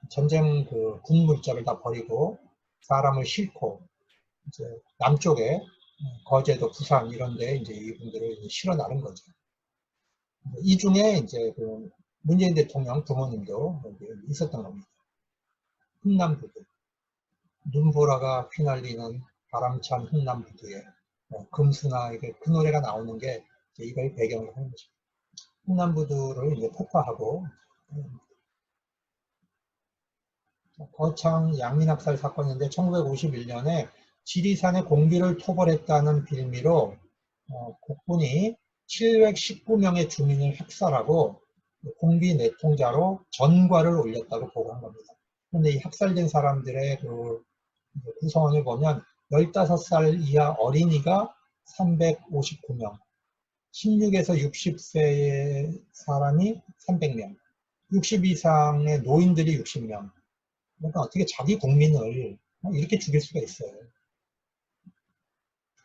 전쟁 그 군물자를 다 버리고 사람을 싣고 이제 남쪽에 거제도, 부산 이런 데 이제 이분들을 실어 나른 거죠. 이 중에 이제 그 문재인 대통령 부모님도 있었던 겁니다. 흥남부두. 눈보라가 휘날리는 바람찬 흥남부두에 금수나 이게 그 노래가 나오는 게 이걸 배경으로 하는 거죠. 흥남부두를 이제 폭파하고 거창 양민학살 사건인데 1951년에 지리산의 공비를 토벌했다는 빌미로 국군이 719명의 주민을 학살하고 공비 내통자로 전과를 올렸다고 보고한 겁니다. 그런데 이 학살된 사람들의 그 구성원을 보면 15살 이하 어린이가 359명, 16에서 60세의 사람이 300명, 60 이상의 노인들이 60명. 그러니까 어떻게 자기 국민을 이렇게 죽일 수가 있어요.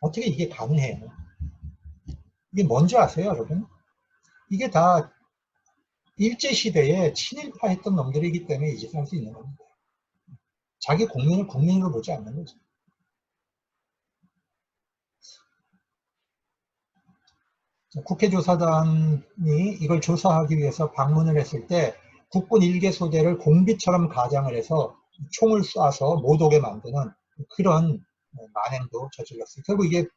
어떻게 이게 가능해요? 이게 뭔지 아세요, 여러분? 이게 다 일제시대에 친일파 했던 놈들이기 때문에 이 짓을 할 수 있는 겁니다. 자기 국민을 국민으로 보지 않는 거죠. 국회조사단이 이걸 조사하기 위해서 방문을 했을 때 국군 일개 소대를 공비처럼 가장을 해서 총을 쏴서 못 오게 만드는 그런 만행도 저질렀어요. 결국 이게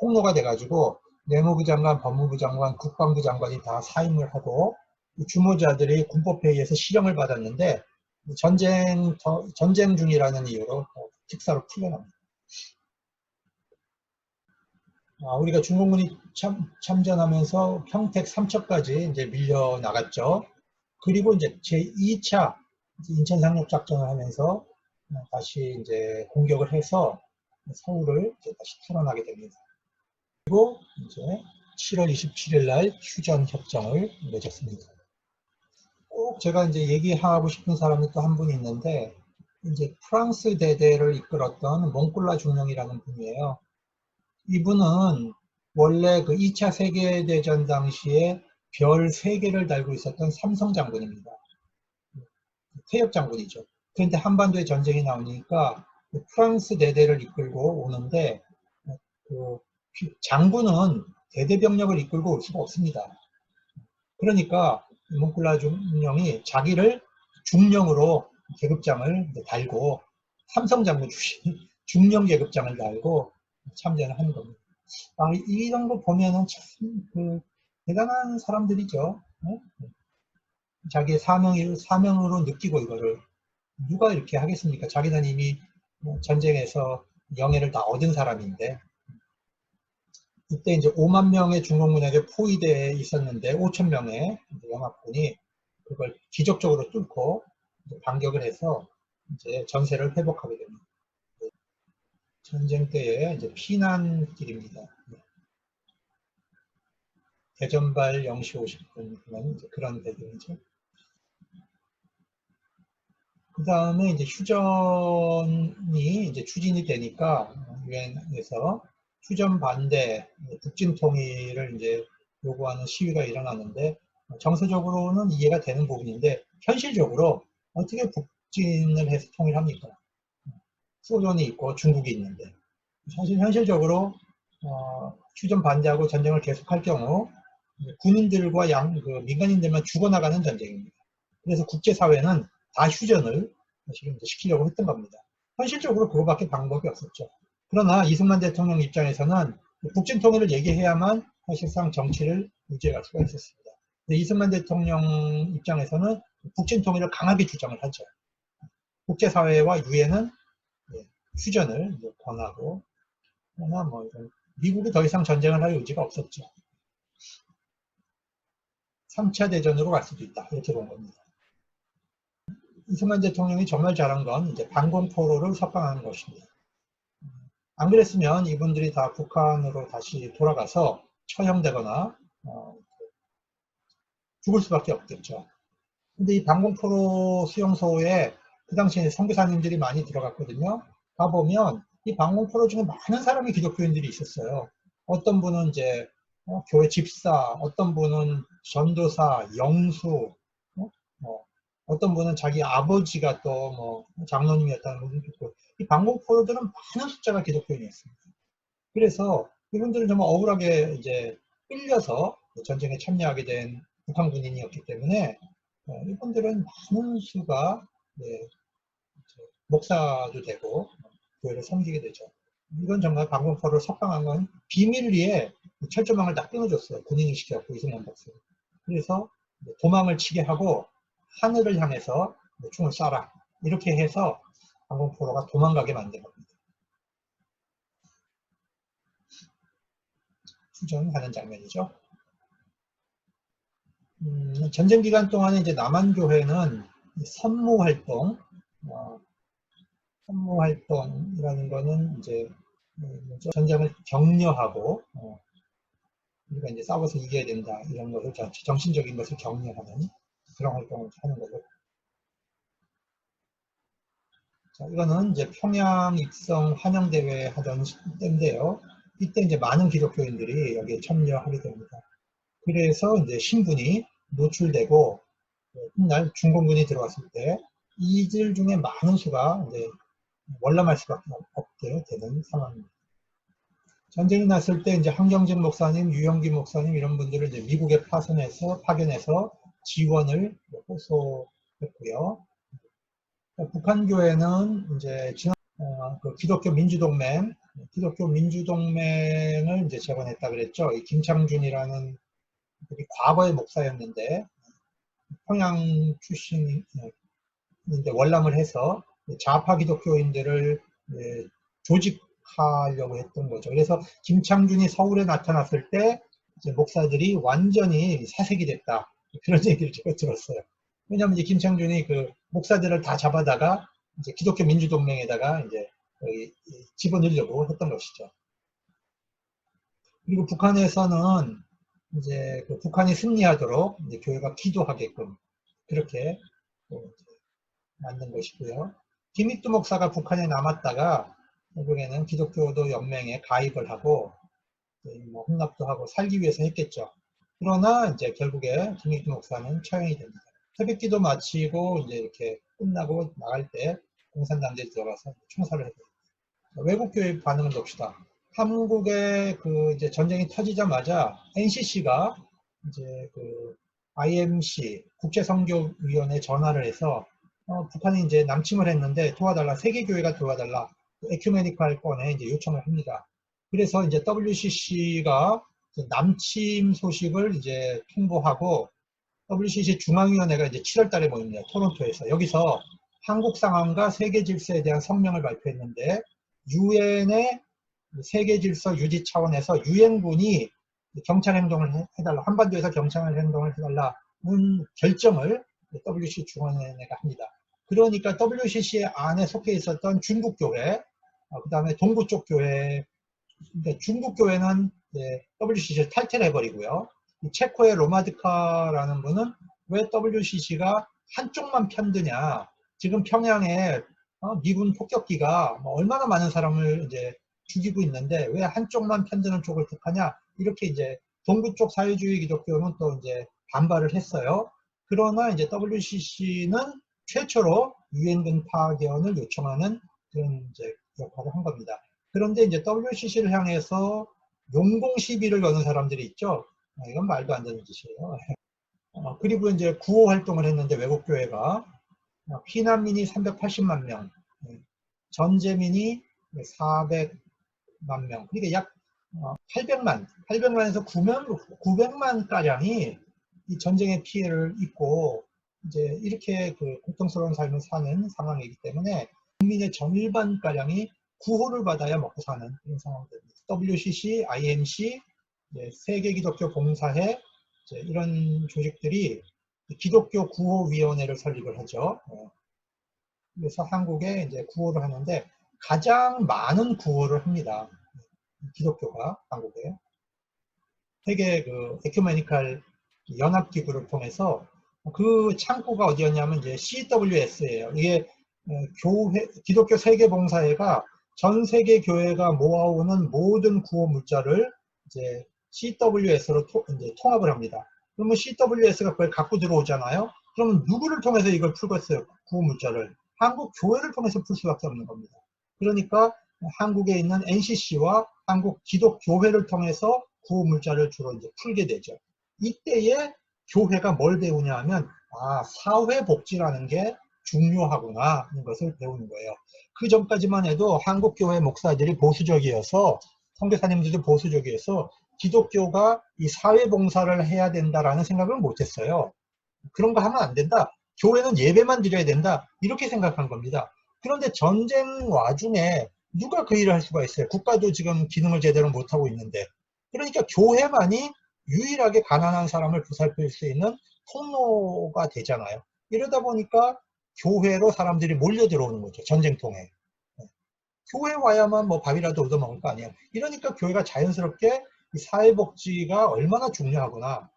폭로가 돼가지고 내무부 장관, 법무부 장관, 국방부 장관이 다 사임을 하고 주모자들이 군법회의에서 실형을 받았는데 전쟁 중이라는 이유로 직사로 풀려납니다. 우리가 중공군이 참전하면서 평택 삼척까지 이제 밀려 나갔죠. 그리고 이제 제2차 인천 상륙작전을 하면서 다시 이제 공격을 해서 서울을 이제 다시 탈환하게 됩니다. 그리고 이제 7월 27일 날 휴전 협정을 맺었습니다. 꼭 제가 이제 얘기하고 싶은 사람이 또 한 분이 있는데 이제 프랑스 대대를 이끌었던 몽골라 중령이라는 분이에요. 이분은 원래 그 2차 세계대전 당시에 별 3개를 달고 있었던 삼성 장군입니다. 퇴역 장군이죠. 그런데 한반도에 전쟁이 나오니까 프랑스 대대를 이끌고 오는데 그 장군은 대대 병력을 이끌고 올 수가 없습니다. 그러니까 몽클라 중령이 자기를 중령으로 계급장을 달고 삼성 장군 출신 중령 계급장을 달고 참전을 하는 겁니다. 이런 거 보면은 참 대단한 사람들이죠. 어? 자기의 사명으로 느끼고 이거를 누가 이렇게 하겠습니까? 자기는 이미 전쟁에서 영예를 다 얻은 사람인데. 이때 이제 5만 명의 중공군에게 포위되어 있었는데 5천 명의 연합군이 그걸 기적적으로 뚫고 반격을 해서 이제 전세를 회복하게 됩니다. 전쟁 때의 이제 피난길입니다. 대전발 0시 50분 그런 배경이죠. 그 다음에 이제 휴전이 이제 추진이 되니까 유엔에서 휴전 반대, 북진 통일을 이제 요구하는 시위가 일어나는데 정서적으로는 이해가 되는 부분인데 현실적으로 어떻게 북진을 해서 통일합니까? 소련이 있고 중국이 있는데 사실 현실적으로 휴전 반대하고 전쟁을 계속할 경우 군인들과 민간인들만 죽어나가는 전쟁입니다. 그래서 국제사회는 다 휴전을 지금 시키려고 했던 겁니다. 현실적으로 그거밖에 방법이 없었죠. 그러나 이승만 대통령 입장에서는 북진 통일을 얘기해야만 사실상 정치를 유지할 수가 있었습니다. 이승만 대통령 입장에서는 북진 통일을 강하게 주장을 하죠. 국제사회와 유엔은 휴전을 권하고, 그러나 미국이 더 이상 전쟁을 할 의지가 없었죠. 3차 대전으로 갈 수도 있다. 이렇게 본 겁니다. 이승만 대통령이 정말 잘한 건 이제 반공포로를 석방하는 것입니다. 안 그랬으면 이분들이 다 북한으로 다시 돌아가서 처형되거나 죽을 수밖에 없겠죠. 근데 이 반공포로 수용소에 그 당시에 선교사님들이 많이 들어갔거든요. 가보면 이 반공포로 중에 많은 사람이 기독교인들이 있었어요. 어떤 분은 이제 교회 집사, 어떤 분은 전도사, 영수, 어떤 분은 자기 아버지가 또 장로님이었다는 분도 있고, 이 반공포로들은 많은 숫자가 기독교인이었습니다. 그래서 이분들은 정말 억울하게 이제 끌려서 전쟁에 참여하게 된 북한 군인이었기 때문에 이분들은 많은 수가 목사도 되고 교회를 섬기게 되죠. 이건 정말 반공포로를 석방한 건 비밀리에 철조망을 다 끊어줬어요. 군인이 시켜갖고 이승만 박사. 그래서 도망을 치게 하고 하늘을 향해서 총을 쏴라. 이렇게 해서 반공포로가 도망가게 만든 겁니다. 휴전하는 장면이죠. 전쟁 기간 동안에 이제 남한교회는 선무활동이라는 거는 이제 전쟁을 격려하고 우리가 이제 싸워서 이겨야 된다 이런 것을 정신적인 것을 격려하는 그런 활동을 하는 거죠. 자, 이거는 이제 평양 입성 환영대회 하던 때인데요. 이때 이제 많은 기독교인들이 여기에 참여하게 됩니다. 그래서 이제 신분이 노출되고 훗날 중공군이 들어왔을 때 이들 중에 많은 수가 이제 월남할 수밖에 없게 되는 상황입니다. 전쟁이 났을 때 이제 한경직 목사님, 유영기 목사님 이런 분들을 이제 미국에 파견해서 지원을 호소했고요. 북한 교회는 이제 그 기독교 민주동맹을 이제 재건했다 그랬죠. 이 김창준이라는 분이 과거의 목사였는데 평양 출신인데 월남을 해서 좌파 기독교인들을 조직하려고 했던 거죠. 그래서 김창준이 서울에 나타났을 때 이제 목사들이 완전히 사색이 됐다. 그런 얘기를 제가 들었어요. 왜냐하면 이제 김창준이 그 목사들을 다 잡아다가 이제 기독교 민주동맹에다가 이제 집어넣으려고 했던 것이죠. 그리고 북한에서는 이제 그 북한이 승리하도록 이제 교회가 기도하게끔 그렇게 만든 것이고요. 김익두 목사가 북한에 남았다가 결국에는 기독교도 연맹에 가입을 하고 혼납도 하고 살기 위해서 했겠죠. 그러나 이제 결국에 김익기 목사는 처형이 됩니다. 새벽기도 마치고 이제 이렇게 끝나고 나갈 때 공산당대에 들어가서 총살을 했어요. 외국 교회 반응을 봅시다. 한국의 그 이제 전쟁이 터지자마자 NCC가 이제 그 IMC 국제선교위원회 전화를 해서 북한이 이제 남침을 했는데 도와달라, 세계교회가 도와달라, 에큐메니칼 건에 이제 요청을 합니다. 그래서 이제 WCC가 남침 소식을 이제 통보하고 WCC 중앙위원회가 이제 7월 달에 모입니다. 토론토에서. 여기서 한국 상황과 세계 질서에 대한 성명을 발표했는데 유엔의 세계 질서 유지 차원에서 유엔군이 경찰 행동을 해달라, 한반도에서 경찰 행동을 해달라는 결정을 WCC 중앙위원회가 합니다. 그러니까 WCC 안에 속해 있었던 중국 교회, 그 다음에 동부 쪽 교회, 그러니까 중국 교회는 WCC를 탈퇴를 해버리고요. 체코의 로마드카라는 분은 왜 WCC가 한쪽만 편드냐? 지금 평양에 미군 폭격기가 얼마나 많은 사람을 이제 죽이고 있는데 왜 한쪽만 편드는 쪽을 택하냐? 이렇게 이제 동부 쪽 사회주의 기독교는 또 이제 반발을 했어요. 그러나 이제 WCC는 최초로 유엔군 파견을 요청하는 그런 이제 역할을 한 겁니다. 그런데 이제 WCC를 향해서 용공 시비를 거는 사람들이 있죠. 이건 말도 안 되는 짓이에요. 그리고 이제 구호 활동을 했는데 외국 교회가 피난민이 380만 명, 전재민이 400만 명, 그러니까 약 800만에서 900만 가량이 이 전쟁의 피해를 입고 이제 이렇게 그 고통스러운 삶을 사는 상황이기 때문에 국민의 전일반 가량이 구호를 받아야 먹고 사는 그런 상황입니다. WCC, IMC, 세계기독교 봉사회 이런 조직들이 기독교 구호위원회를 설립을 하죠. 그래서 한국에 이제 구호를 하는데 가장 많은 구호를 합니다. 기독교가 한국에 세계 그 에큐메니칼 연합기구를 통해서 그 창구가 어디였냐면 이제 CWS예요. 이게 교회 기독교 세계봉사회가 전 세계 교회가 모아오는 모든 구호 문자를 이제 CWS로 이제 통합을 합니다. 그러면 CWS가 그걸 갖고 들어오잖아요. 그러면 누구를 통해서 이걸 풀겠어요? 구호 문자를 한국 교회를 통해서 풀 수밖에 없는 겁니다. 그러니까 한국에 있는 NCC와 한국 기독교회를 통해서 구호 문자를 주로 이제 풀게 되죠. 이때에 교회가 뭘 배우냐 하면 사회복지라는 게 중요하구나 하는 것을 배우는 거예요. 그 전까지만 해도 한국 교회 목사들이 보수적이어서 선교사님들도 보수적이어서 기독교가 이 사회봉사를 해야 된다라는 생각을 못했어요. 그런 거 하면 안 된다. 교회는 예배만 드려야 된다. 이렇게 생각한 겁니다. 그런데 전쟁 와중에 누가 그 일을 할 수가 있어요? 국가도 지금 기능을 제대로 못하고 있는데. 그러니까 교회만이 유일하게 가난한 사람을 보살필 수 있는 통로가 되잖아요. 이러다 보니까 교회로 사람들이 몰려 들어오는 거죠. 전쟁통에. 교회 와야만 뭐 밥이라도 얻어먹을 거 아니에요. 이러니까 교회가 자연스럽게 이 사회복지가 얼마나 중요하구나.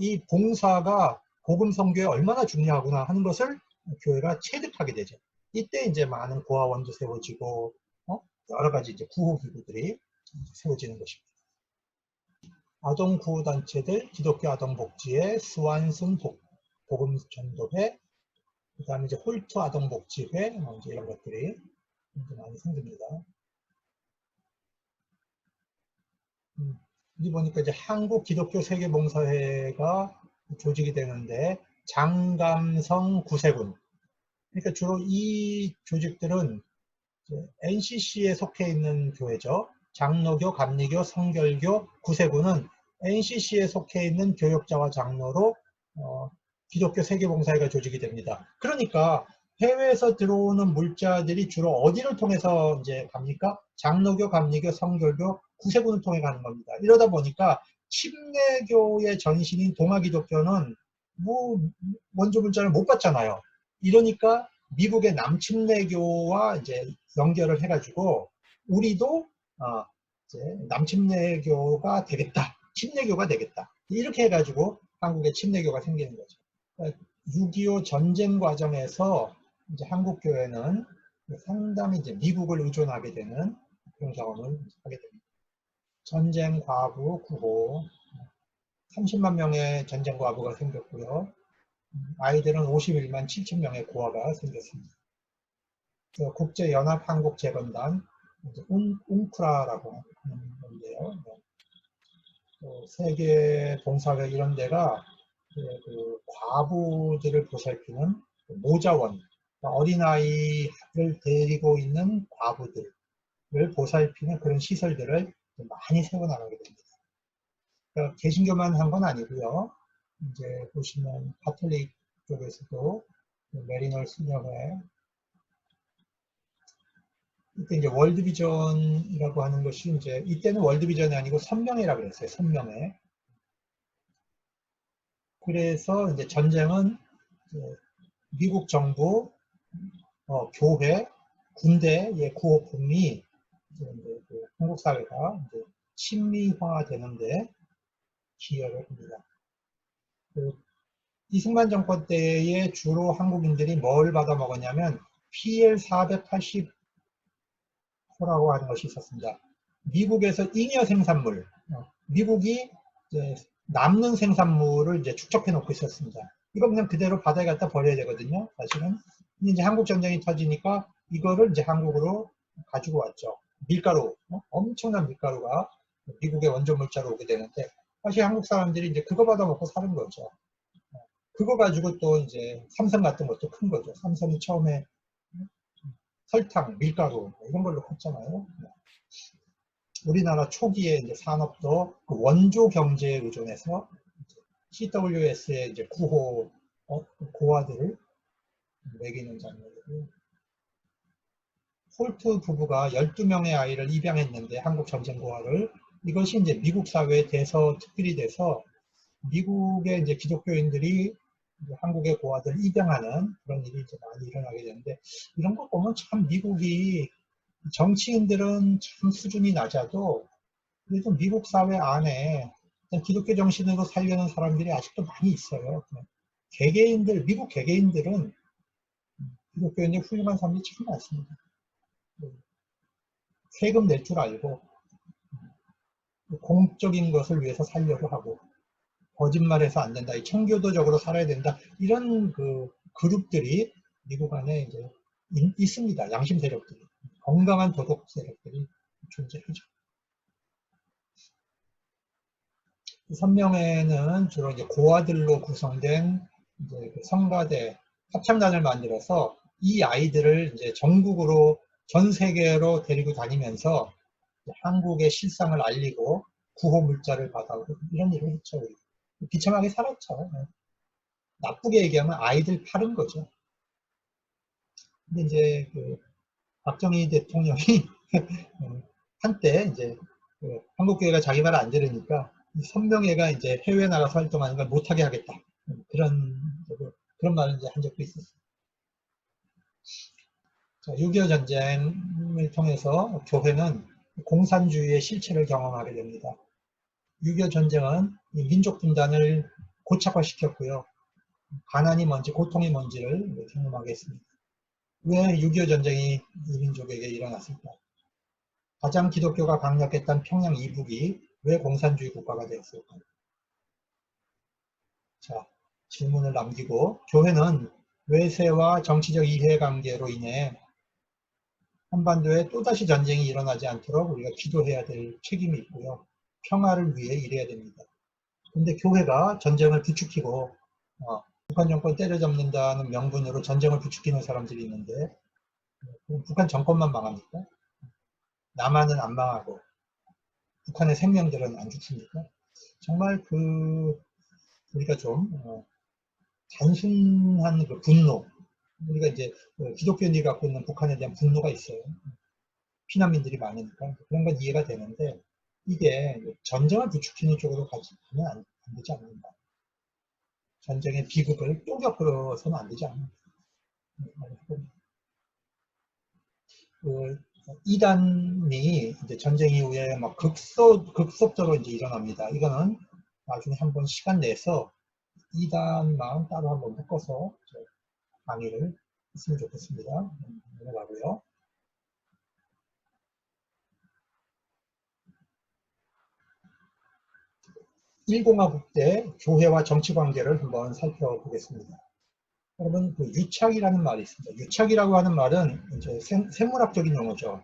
이 봉사가 복음 선교에 얼마나 중요하구나 하는 것을 교회가 체득하게 되죠. 이때 이제 많은 고아원도 세워지고 여러 가지 이제 구호기구들이 세워지는 것입니다. 아동 구호단체들, 기독교 아동복지회, 스완슨 복음전도회, 그 다음에 이제 홀트 아동복지회, 이제 이런 것들이 많이 생깁니다. 여기 보니까 이제 한국 기독교 세계봉사회가 조직이 되는데 장감성 구세군. 그러니까 주로 이 조직들은 NCC에 속해 있는 교회죠. 장로교, 감리교, 성결교, 구세군은 NCC에 속해 있는 교역자와 장로로 기독교 세계봉사회가 조직이 됩니다. 그러니까 해외에서 들어오는 물자들이 주로 어디를 통해서 이제 갑니까? 장로교, 감리교, 성결교, 구세군을 통해 가는 겁니다. 이러다 보니까 침례교의 전신인 동아기독교는 뭐 원조 물자를 못 받잖아요. 이러니까 미국의 남침례교와 이제 연결을 해가지고 우리도 이제 남침례교가 되겠다, 침례교가 되겠다 이렇게 해가지고 한국의 침례교가 생기는 거죠. 6.25 전쟁 과정에서 이제 한국 교회는 상당히 이제 미국을 의존하게 되는 그런 경험을 하게 됩니다. 전쟁 과부 구호, 30만 명의 전쟁 과부가 생겼고요. 아이들은 51만 7천 명의 고아가 생겼습니다. 국제연합한국재건단, 웅크라라고 하는 건데요. 세계 봉사회 이런 데가 그 과부들을 보살피는 모자원, 어린아이를 데리고 있는 과부들을 보살피는 그런 시설들을 많이 세워나가게 됩니다. 그러니까 개신교만 한 건 아니고요. 이제 보시면 가톨릭 쪽에서도 메리널 수녀회, 이때 이제 월드비전이라고 하는 것이 이제 이때는 월드비전이 아니고 선명회라 그랬어요. 선명회. 그래서 이제 전쟁은 미국 정부, 교회, 군대의 구호품이 이제 그 한국 사회가 이제 친미화되는데 기여를 합니다. 그 이승만 정권 때에 주로 한국인들이 뭘 받아 먹었냐면 PL480호라고 하는 것이 있었습니다. 미국에서 잉여 생산물, 미국이 이제 남는 생산물을 이제 축적해 놓고 있었습니다. 이거 그냥 그대로 바다에 갖다 버려야 되거든요. 사실은. 이제 한국 전쟁이 터지니까 이거를 이제 한국으로 가지고 왔죠. 밀가루, 엄청난 밀가루가 미국의 원조 물자로 오게 되는데 사실 한국 사람들이 이제 그거 받아 먹고 사는 거죠. 그거 가지고 또 이제 삼성 같은 것도 큰 거죠. 삼성이 처음에 설탕, 밀가루 이런 걸로 컸잖아요. 우리나라 초기에 이제 산업도 그 원조 경제에 의존해서 CWS의 이제 9호 고아들을 먹이는 장면이고요. 홀트 부부가 12명의 아이를 입양했는데 한국 전쟁 고아를 이것이 이제 미국 사회에 특별히 돼서 미국의 이제 기독교인들이 이제 한국의 고아들을 입양하는 그런 일이 이제 많이 일어나게 되는데 이런 거 보면 참 미국이 정치인들은 참 수준이 낮아도 그래도 미국 사회 안에 기독교 정신으로 살려는 사람들이 아직도 많이 있어요. 개개인들, 미국 개개인들은 기독교인의 훌륭한 사람들이 참 많습니다. 세금 낼 줄 알고 공적인 것을 위해서 살려고 하고 거짓말해서 안 된다. 청교도적으로 살아야 된다. 이런 그 그룹들이 미국 안에 이제 있습니다. 양심 세력들이. 건강한 도덕 세력들이 존재하죠. 선명회는 주로 이제 고아들로 구성된 이제 성가대 합창단을 만들어서 이 아이들을 이제 전국으로 전 세계로 데리고 다니면서 한국의 실상을 알리고 구호 물자를 받아오고 이런 일을 했죠. 비참하게 살았죠. 나쁘게 얘기하면 아이들 파는 거죠. 근데 이제 그 박정희 대통령이 한때 이제 그 한국교회가 자기 말을 안 들으니까 선명회가 이제 해외 나가서 활동하는 걸 못하게 하겠다. 그런 말을 이제 한 적도 있었어요. 6.25 전쟁을 통해서 교회는 공산주의의 실체를 경험하게 됩니다. 6.25 전쟁은 민족 분단을 고착화시켰고요. 가난이 뭔지 고통이 뭔지를 경험하게 했습니다. 왜 6.25 전쟁이 이 민족에게 일어났을까? 가장 기독교가 강력했던 평양 이북이 왜 공산주의 국가가 되었을까? 자, 질문을 남기고 교회는 외세와 정치적 이해관계로 인해 한반도에 또다시 전쟁이 일어나지 않도록 우리가 기도해야 될 책임이 있고요. 평화를 위해 일해야 됩니다. 근데 교회가 전쟁을 부추기고 북한 정권 때려잡는다는 명분으로 전쟁을 부추기는 사람들이 있는데 북한 정권만 망합니까? 남한은 안 망하고 북한의 생명들은 안 죽습니까? 정말 우리가 좀 단순한 그 분노, 우리가 이제 기독교인들이 갖고 있는 북한에 대한 분노가 있어요. 피난민들이 많으니까 그런 건 이해가 되는데 이게 전쟁을 부추기는 쪽으로 가면 안 되지 않는다. 전쟁의 비극을 또 겪어서는 안 되지 않는다. 그 이단이 이제 전쟁 이후에 막 급속도로 이제 일어납니다. 이거는 나중에 한번 시간 내서 이단만 따로 한번 묶어서 강의를 했으면 좋겠습니다. 넘어가고요. 일공화국 때 교회와 정치 관계를 한번 살펴보겠습니다. 여러분, 그 유착이라는 말이 있습니다. 유착이라고 하는 말은 이제 생물학적인 용어죠.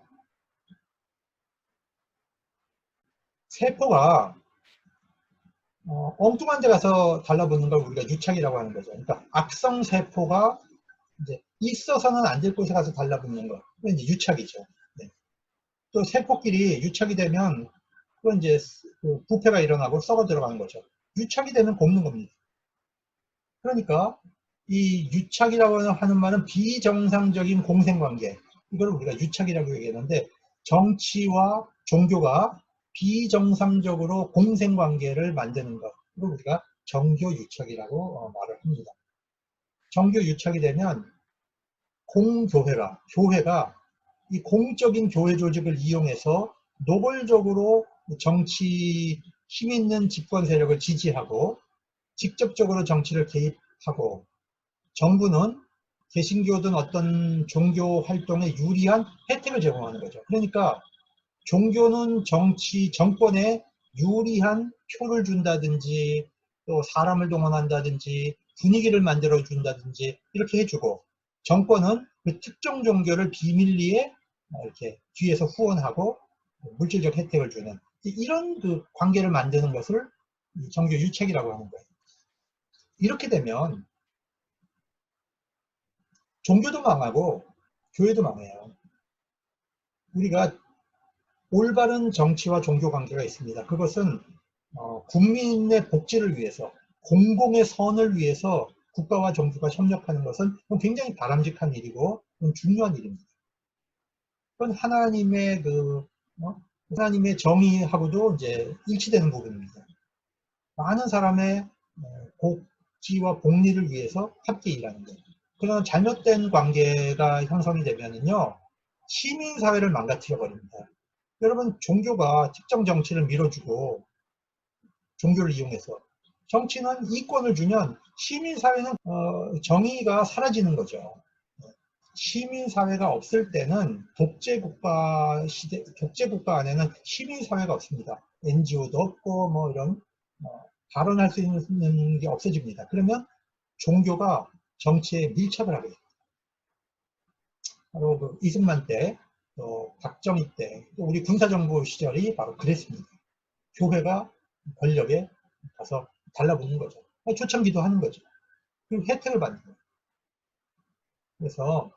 세포가 엉뚱한 데 가서 달라붙는 걸 우리가 유착이라고 하는 거죠. 그러니까 악성 세포가 이제 있어서는 안 될 곳에 가서 달라붙는 거. 그건 이제 유착이죠. 네. 또 세포끼리 유착이 되면 그건 이제 그 부패가 일어나고 썩어 들어가는 거죠. 유착이 되면 곱는 겁니다. 그러니까 이 유착이라고 하는 말은 비정상적인 공생관계, 이걸 우리가 유착이라고 얘기하는데, 정치와 종교가 비정상적으로 공생관계를 만드는 것, 이걸 우리가 정교유착이라고 말을 합니다. 정교유착이 되면 교회가 이 공적인 교회 조직을 이용해서 노골적으로 정치 힘 있는 집권 세력을 지지하고 직접적으로 정치를 개입하고, 정부는 개신교든 어떤 종교 활동에 유리한 혜택을 제공하는 거죠. 그러니까 종교는 정권에 유리한 표를 준다든지, 또 사람을 동원한다든지, 분위기를 만들어 준다든지 이렇게 해주고, 정권은 그 특정 종교를 비밀리에 이렇게 뒤에서 후원하고 물질적 혜택을 주는, 이런 그 관계를 만드는 것을 정교 유착이라고 하는 거예요. 이렇게 되면 종교도 망하고 교회도 망해요. 우리가 올바른 정치와 종교 관계가 있습니다. 그것은 국민의 복지를 위해서, 공공의 선을 위해서 국가와 정부가 협력하는 것은 굉장히 바람직한 일이고 중요한 일입니다. 그건 하나님의 정의하고도 이제 일치되는 부분입니다. 많은 사람의 복지와 복리를 위해서 함께 일하는 것. 그런 잘못된 관계가 형성이 되면은요, 시민사회를 망가뜨려 버립니다. 여러분, 종교가 특정 정치를 밀어주고, 종교를 이용해서 정치는 이권을 주면 시민사회는 정의가 사라지는 거죠. 시민사회가 없을 때는 독재국가 안에는 시민사회가 없습니다. NGO도 없고 뭐 이런 발언할 수 있는 게 없어집니다. 그러면 종교가 정치에 밀착을 하게 됩니다. 바로 그 이승만 때, 또 박정희 때, 또 우리 군사정부 시절이 바로 그랬습니다. 교회가 권력에 가서 달라붙는 거죠. 초청기도 하는 거죠. 그리고 혜택을 받는 거예요. 그래서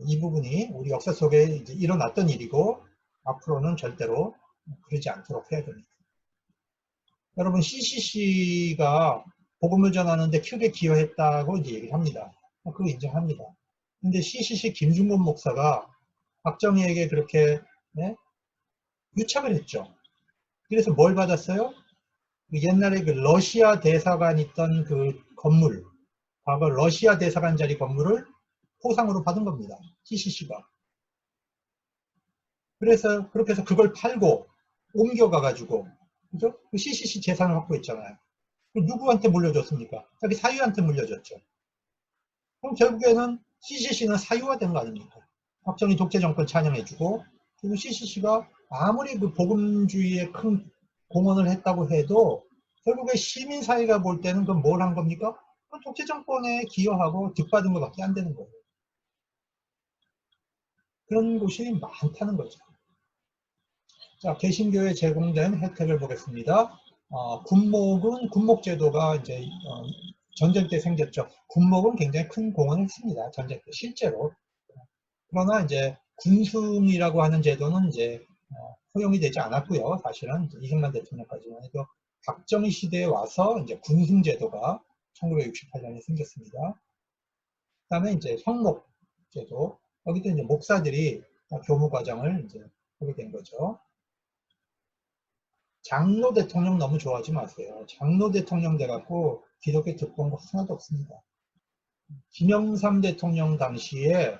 이 부분이 우리 역사 속에 이제 일어났던 일이고, 앞으로는 절대로 그러지 않도록 해야 됩니다. 여러분, CCC가 복음을 전하는데 크게 기여했다고 이제 얘기를 합니다. 그거 인정합니다. 근데 CCC 김중곤 목사가 박정희에게 그렇게 유착을 했죠. 그래서 뭘 받았어요? 옛날에 그 러시아 대사관 있던 그 건물, 과거 러시아 대사관 자리 건물을 포상으로 받은 겁니다. CCC가. 그래서 그렇게 해서 그걸 팔고 옮겨가가지고, 그죠? 그 CCC 재산을 확보했잖아요. 누구한테 물려줬습니까? 자기 사유한테 물려줬죠. 그럼 결국에는 CCC는 사유화된 거 아닙니까? 박정희 독재 정권 찬양해주고, 그리고 CCC가 아무리 그 복음주의에 큰 공헌을 했다고 해도 결국에 시민사회가 볼 때는 그건 뭘 한 겁니까? 그건 독재 정권에 기여하고 득받은 것밖에 안 되는 거예요. 그런 곳이 많다는 거죠. 자, 개신교에 제공된 혜택을 보겠습니다. 군목제도가 이제 전쟁 때 생겼죠. 군목은 굉장히 큰 공헌을 했습니다. 전쟁 때 실제로. 그러나 이제 군승이라고 하는 제도는 이제 허용이 되지 않았고요. 사실은 이승만 대통령까지만 해도 박정희 시대에 와서 이제 군승 제도가 1968년에 생겼습니다. 그다음에 이제 형목 제도, 여기도 이제 목사들이 교무 과정을 이제 하게 된 거죠. 장로 대통령 너무 좋아하지 마세요. 장로 대통령 돼갖고 기독교 득본 거 하나도 없습니다. 김영삼 대통령 당시에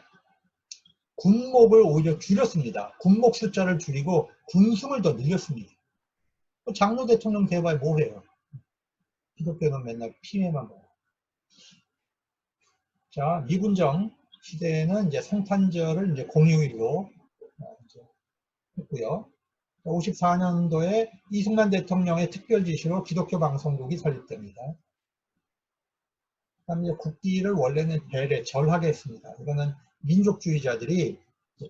군목을 오히려 줄였습니다. 군목 숫자를 줄이고 군승을 더 늘렸습니다. 장로 대통령 돼봐야 뭐해요. 기독교는 맨날 피해만 먹어요. 자, 미군정 시대에는 이제 성탄절을 이제 공휴일로 이제 했고요. 54년도에 이승만 대통령의 특별 지시로 기독교 방송국이 설립됩니다. 그다음에 이제 국기를 원래는 벨에 절하게 했습니다. 이거는 민족주의자들이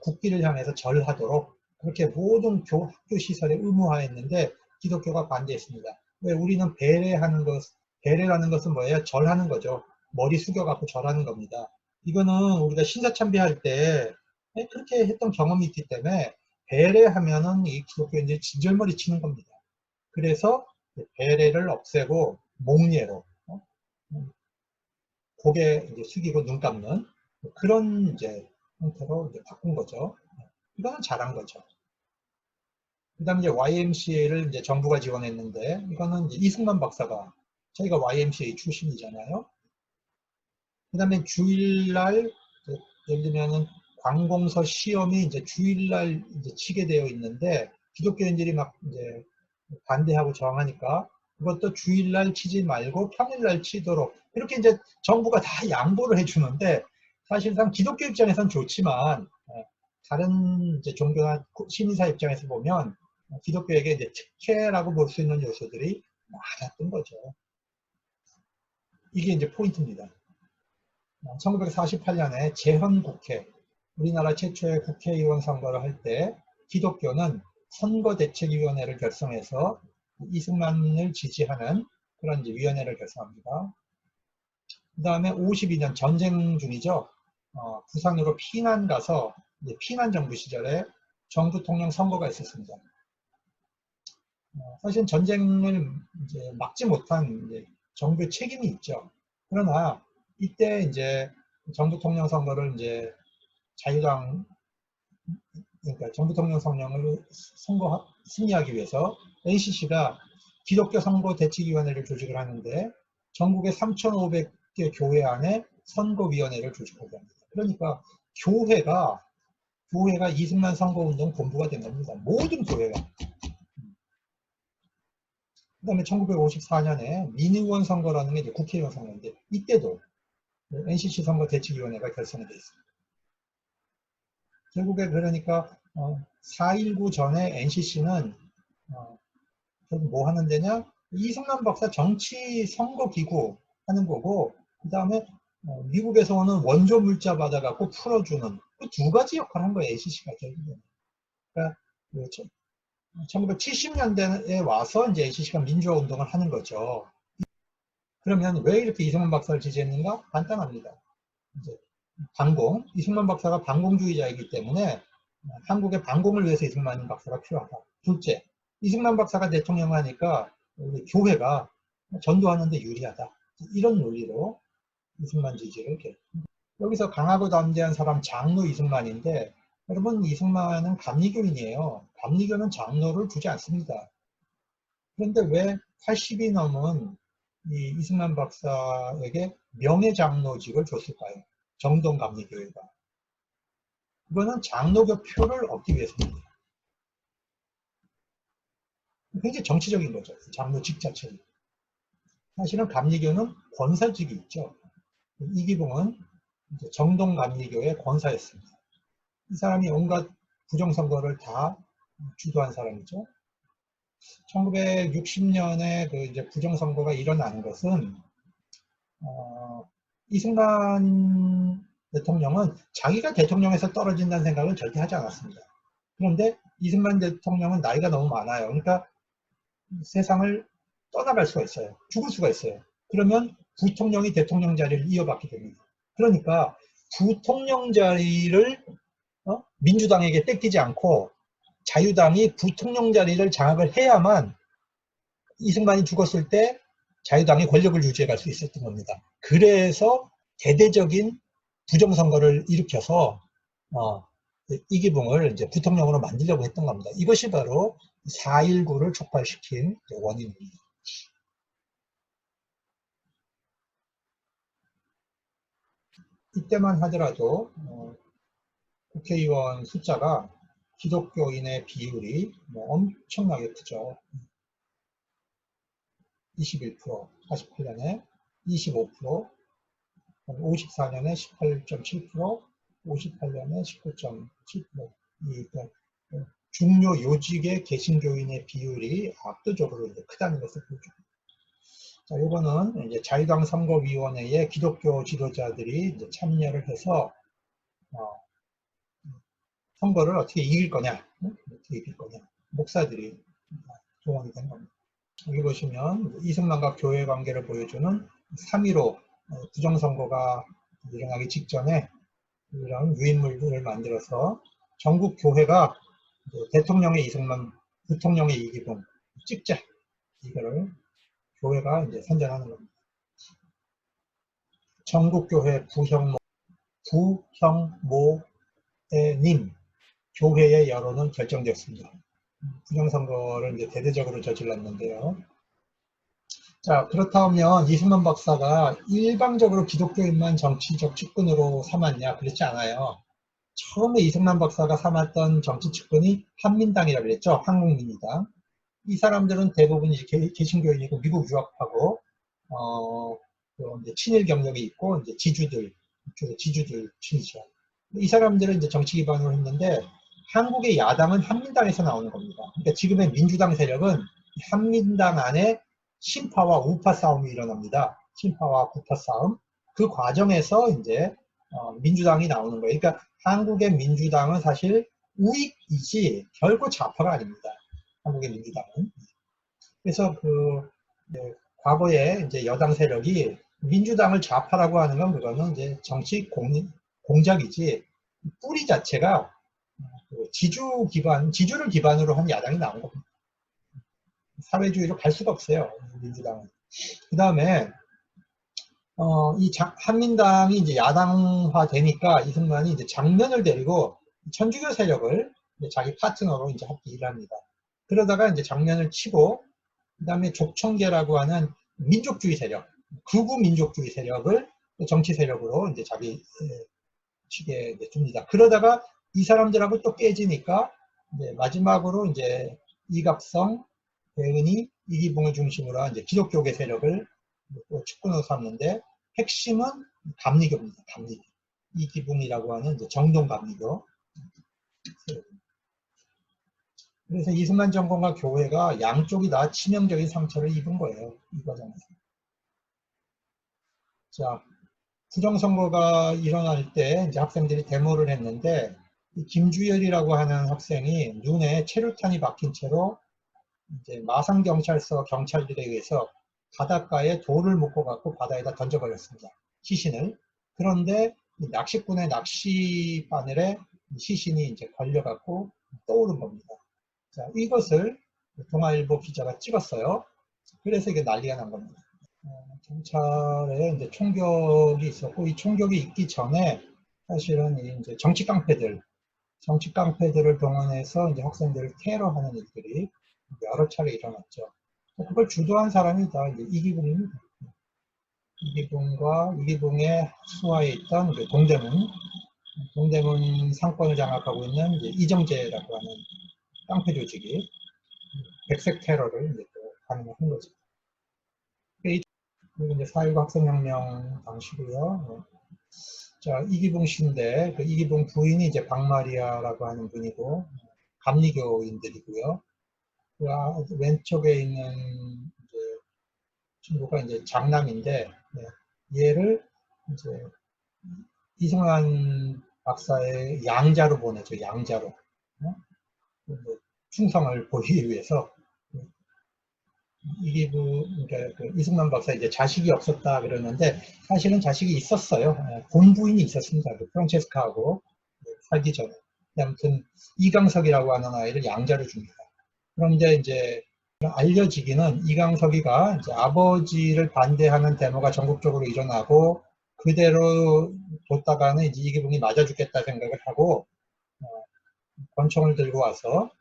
국기를 향해서 절하도록 그렇게 모든 학교 시설에 의무화했는데 기독교가 반대했습니다. 왜 우리는 벨에하는 것, 벨에라는 것은 뭐예요? 절하는 거죠. 머리 숙여갖고 절하는 겁니다. 이거는 우리가 신사참배할 때 그렇게 했던 경험이 있기 때문에 벨에하면은 이 기독교인들이 진절머리 치는 겁니다. 그래서 벨에를 없애고 목례로 고개 이제 숙이고 눈 감는 그런 이제 형태로 이제 바꾼 거죠. 이거는 잘한 거죠. 그 다음에 이제 YMCA를 이제 정부가 지원했는데, 이거는 이제 이승만 박사가, 저희가 YMCA 출신이잖아요. 그 다음에 주일날, 예를 들면은 관공서 시험이 이제 주일날 이제 치게 되어 있는데, 기독교인들이 막 이제 반대하고 저항하니까, 그것도 주일날 치지 말고 평일날 치도록, 이렇게 이제 정부가 다 양보를 해주는데, 사실상 기독교 입장에선 좋지만, 다른 이제 종교나 시민사 입장에서 보면 기독교에게 이제 특혜라고 볼 수 있는 요소들이 많았던 거죠. 이게 이제 포인트입니다. 1948년에 재헌국회, 우리나라 최초의 국회의원 선거를 할 때 기독교는 선거대책위원회를 결성해서 이승만을 지지하는 그런 이제 위원회를 결성합니다. 그 다음에 52년 전쟁 중이죠. 부산으로 피난 가서 이제 피난 정부 시절에 정부 통령 선거가 있었습니다. 사실 전쟁을 이제 막지 못한 이제 정부의 책임이 있죠. 그러나 이때 이제 정부 통령 선거를 이제 자유당, 그러니까 정부 통령 선거를 승리하기 위해서 NCC가 기독교 선거 대책위원회를 조직을 하는데 전국의 3,500개 교회 안에 선거위원회를 조직하게 합니다. 그러니까 교회가 이승만 선거운동 본부가 된 겁니다. 모든 교회가. 그 다음에 1954년에 민의원 선거라는 게 이제 국회의원 선거인데 이때도 NCC 선거 대책위원회가 결성이 되어 있습니다. 결국에 그러니까 4.19 전에 NCC는 뭐 하는 데냐? 이승만 박사 정치 선거 기구 하는 거고 그 다음에 미국에서 오는 원조 물자 받아갖고 풀어주는 그 두 가지 역할을 한 거예요. NCC가 결국에. 그러니까 1970년대에 와서 이제 NCC가 민주화 운동을 하는 거죠. 그러면 왜 이렇게 이승만 박사를 지지했는가? 간단합니다. 이제 이승만 박사가 반공주의자이기 때문에 한국의 반공을 위해서 이승만 박사가 필요하다. 둘째, 이승만 박사가 대통령 하니까 우리 교회가 전도하는데 유리하다. 이런 논리로 이승만 지지를 이렇게. 여기서 강하고 담대한 사람 장로 이승만인데 여러분 이승만은 감리교인이에요. 감리교는 장로를 주지 않습니다. 그런데 왜 80이 넘은 이 이승만 박사에게 명예장로직을 줬을까요? 정동감리교회가. 그거는 장로교 표를 얻기 위해서입니다. 굉장히 정치적인 거죠. 장로직 자체는. 사실은 감리교는 권사직이 있죠. 이기붕은 정동감리교의 권사였습니다. 이 사람이 온갖 부정선거를 다 주도한 사람이죠. 1960년에 그 이제 부정선거가 일어나는 것은 이승만 대통령은 자기가 대통령에서 떨어진다는 생각을 절대 하지 않았습니다. 그런데 이승만 대통령은 나이가 너무 많아요. 그러니까 세상을 떠나갈 수가 있어요. 죽을 수가 있어요. 그러면 부통령이 대통령 자리를 이어받게 됩니다. 그러니까 부통령 자리를 민주당에게 뺏기지 않고 자유당이 부통령 자리를 장악을 해야만 이승만이 죽었을 때 자유당이 권력을 유지해 갈 수 있었던 겁니다. 그래서 대대적인 부정선거를 일으켜서 이기붕을 이제 부통령으로 만들려고 했던 겁니다. 이것이 바로 4.19를 촉발시킨 원인입니다. 이때만 하더라도 국회의원 숫자가 기독교인의 비율이 엄청나게 크죠. 21%, 48년에 25%, 54년에 18.7%, 58년에 19.7%. 중요 요직의 개신교인의 비율이 압도적으로 이제 크다는 것을 보여줍니다. 자, 이거는 이제 자유당 선거위원회에 기독교 지도자들이 이제 참여를 해서 선거를 어떻게 이길 거냐, 어떻게 이길 거냐, 목사들이 조언이 된 겁니다. 여기 보시면 이승만과 교회 관계를 보여주는 3.15 부정선거가 일어나기 직전에 이런 유인물들을 만들어서 전국 교회가 대통령의 이승만, 부통령의 이기붕 찍자, 이거를 교회가 이제 선전하는 겁니다. 전국교회 부형모님 교회의 여론은 결정되었습니다. 부정선거를 이제 대대적으로 저질렀는데요. 자, 그렇다면 이승만 박사가 일방적으로 기독교인만 정치적 측근으로 삼았냐? 그렇지 않아요. 처음에 이승만 박사가 삼았던 정치 측근이 한민당이라고 그랬죠. 한국민주당. 이 사람들은 대부분 이제 개신교인이고 미국 유학하고 이제 친일 경력이 있고 이제 지주들 친이죠. 이 사람들은 이제 정치 기반으로 했는데 한국의 야당은 한민당에서 나오는 겁니다. 그러니까 지금의 민주당 세력은 한민당 안에 신파와 우파 싸움이 일어납니다. 신파와 우파 싸움. 그 과정에서 이제 민주당이 나오는 거예요. 그러니까 한국의 민주당은 사실 우익이지 결코 좌파가 아닙니다. 한국의 민주당은. 그래서 과거에 이제 여당 세력이 민주당을 좌파라고 하는 건 그거는 이제 정치 공작이지 뿌리 자체가 지주를 기반으로 한 야당이 나온 겁니다. 사회주의로 갈 수가 없어요, 민주당은. 그 다음에 한민당이 이제 야당화 되니까 이승만이 이제 장면을 데리고 천주교 세력을 자기 파트너로 이제 합기 일을 합니다. 그러다가 이제 장면을 치고 그 다음에 족청계라고 하는 민족주의 세력, 극우 민족주의 세력을 정치 세력으로 이제 자기 측에 둡니다. 그러다가 이 사람들하고 또 깨지니까 이제 마지막으로 이제 이갑성, 배은희, 이기붕을 중심으로 한 이제 기독교계 세력을 또 측근으로 삼는데 핵심은 감리교입니다. 감리교. 이기붕이라고 하는 이제 정동 감리교. 그래서 이승만 정권과 교회가 양쪽이 다 치명적인 상처를 입은 거예요. 이 과정에서. 자, 부정선거가 일어날 때 이제 학생들이 데모를 했는데 김주열이라고 하는 학생이 눈에 체류탄이 박힌 채로 이제 마산경찰서 경찰들에 의해서 바닷가에 돌을 묶어갖고 바다에다 던져버렸습니다. 시신을. 그런데 낚시꾼의 낚시 바늘에 시신이 이제 걸려갖고 떠오른 겁니다. 자, 이것을 동아일보 기자가 찍었어요. 그래서 이게 난리가 난 겁니다. 경찰에 이제 총격이 있었고, 이 총격이 있기 전에 사실은 이제 정치 깡패들을 동원해서 이제 학생들을 테러하는 일들이 여러 차례 일어났죠. 그걸 주도한 사람이 다 이제 이기붕입니다. 이기붕의 수하에 있던 동대문 상권을 장악하고 있는 이제 이정재라고 하는 깡패 조직이 백색 테러를 이제 또 가능한 거죠. 그리고 이제 4.19 학생혁명 당시고요. 자, 이기붕 씨인데 그 이기붕 부인이 이제 박마리아라고 하는 분이고 감리교인들이고요. 그 왼쪽에 있는 이제 친구가 이제 장남인데 얘를 이제 이승만 박사의 양자로 보내죠. 양자로. 충성을 보이기 위해서 그러니까 그 이승만 박사 이제 자식이 없었다 그러는데 사실은 자식이 있었어요. 본부인이 있었습니다. 그 프란체스카하고 살기 전에. 아무튼 이강석이라고 하는 아이를 양자로 줍니다. 그런데 이제 알려지기는 이강석이가 이제 아버지를 반대하는 데모가 전국적으로 일어나고 그대로 뒀다가는 이제 이기붕이 맞아 죽겠다 생각을 하고 권총을 들고 와서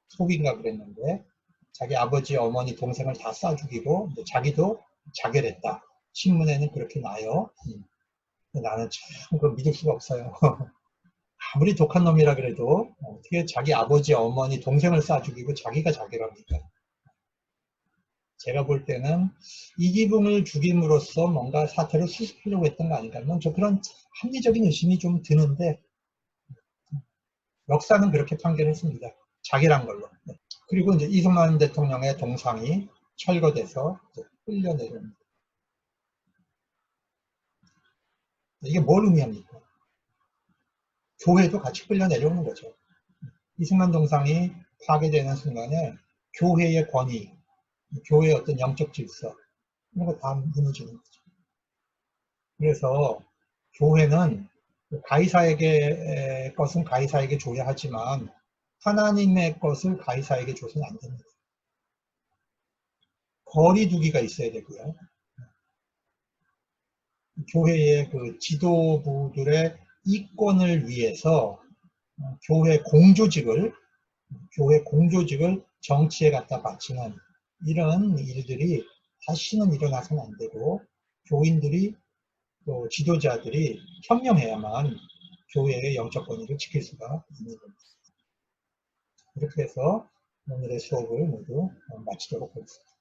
속인가 그랬는데 자기 아버지, 어머니, 동생을 다 쏴 죽이고 자기도 자결했다. 신문에는 그렇게 나요. 나는 참 그거 믿을 수가 없어요. 아무리 독한 놈이라 그래도 어떻게 자기 아버지, 어머니, 동생을 쏴 죽이고 자기가 자결합니까? 제가 볼 때는 이기붕을 죽임으로써 뭔가 사태를 수습하려고 했던 거 아닌가. 저 그런 합리적인 의심이 좀 드는데 역사는 그렇게 판결했습니다. 자기란 걸로. 네. 그리고 이제 이승만 대통령의 동상이 철거돼서 흘려내려옵니다. 이게 뭘 의미합니까? 교회도 같이 흘려내려오는 거죠. 이승만 동상이 파괴되는 순간에 교회의 권위, 교회의 어떤 영적 질서, 이런 거 다 무너지는 거죠. 그래서 교회는 가이사에게 것은 가이사에게 줘야 하지만 하나님의 것을 가이사에게 줘서는 안 됩니다. 거리두기가 있어야 되고요. 교회의 그 지도부들의 이권을 위해서 교회 공조직을 정치에 갖다 바치는 이런 일들이 다시는 일어나서는 안 되고, 교인들이 또 지도자들이 현명해야만 교회의 영적 권위를 지킬 수가 있는 겁니다. 이렇게 해서 오늘의 수업을 모두 마치도록 하겠습니다.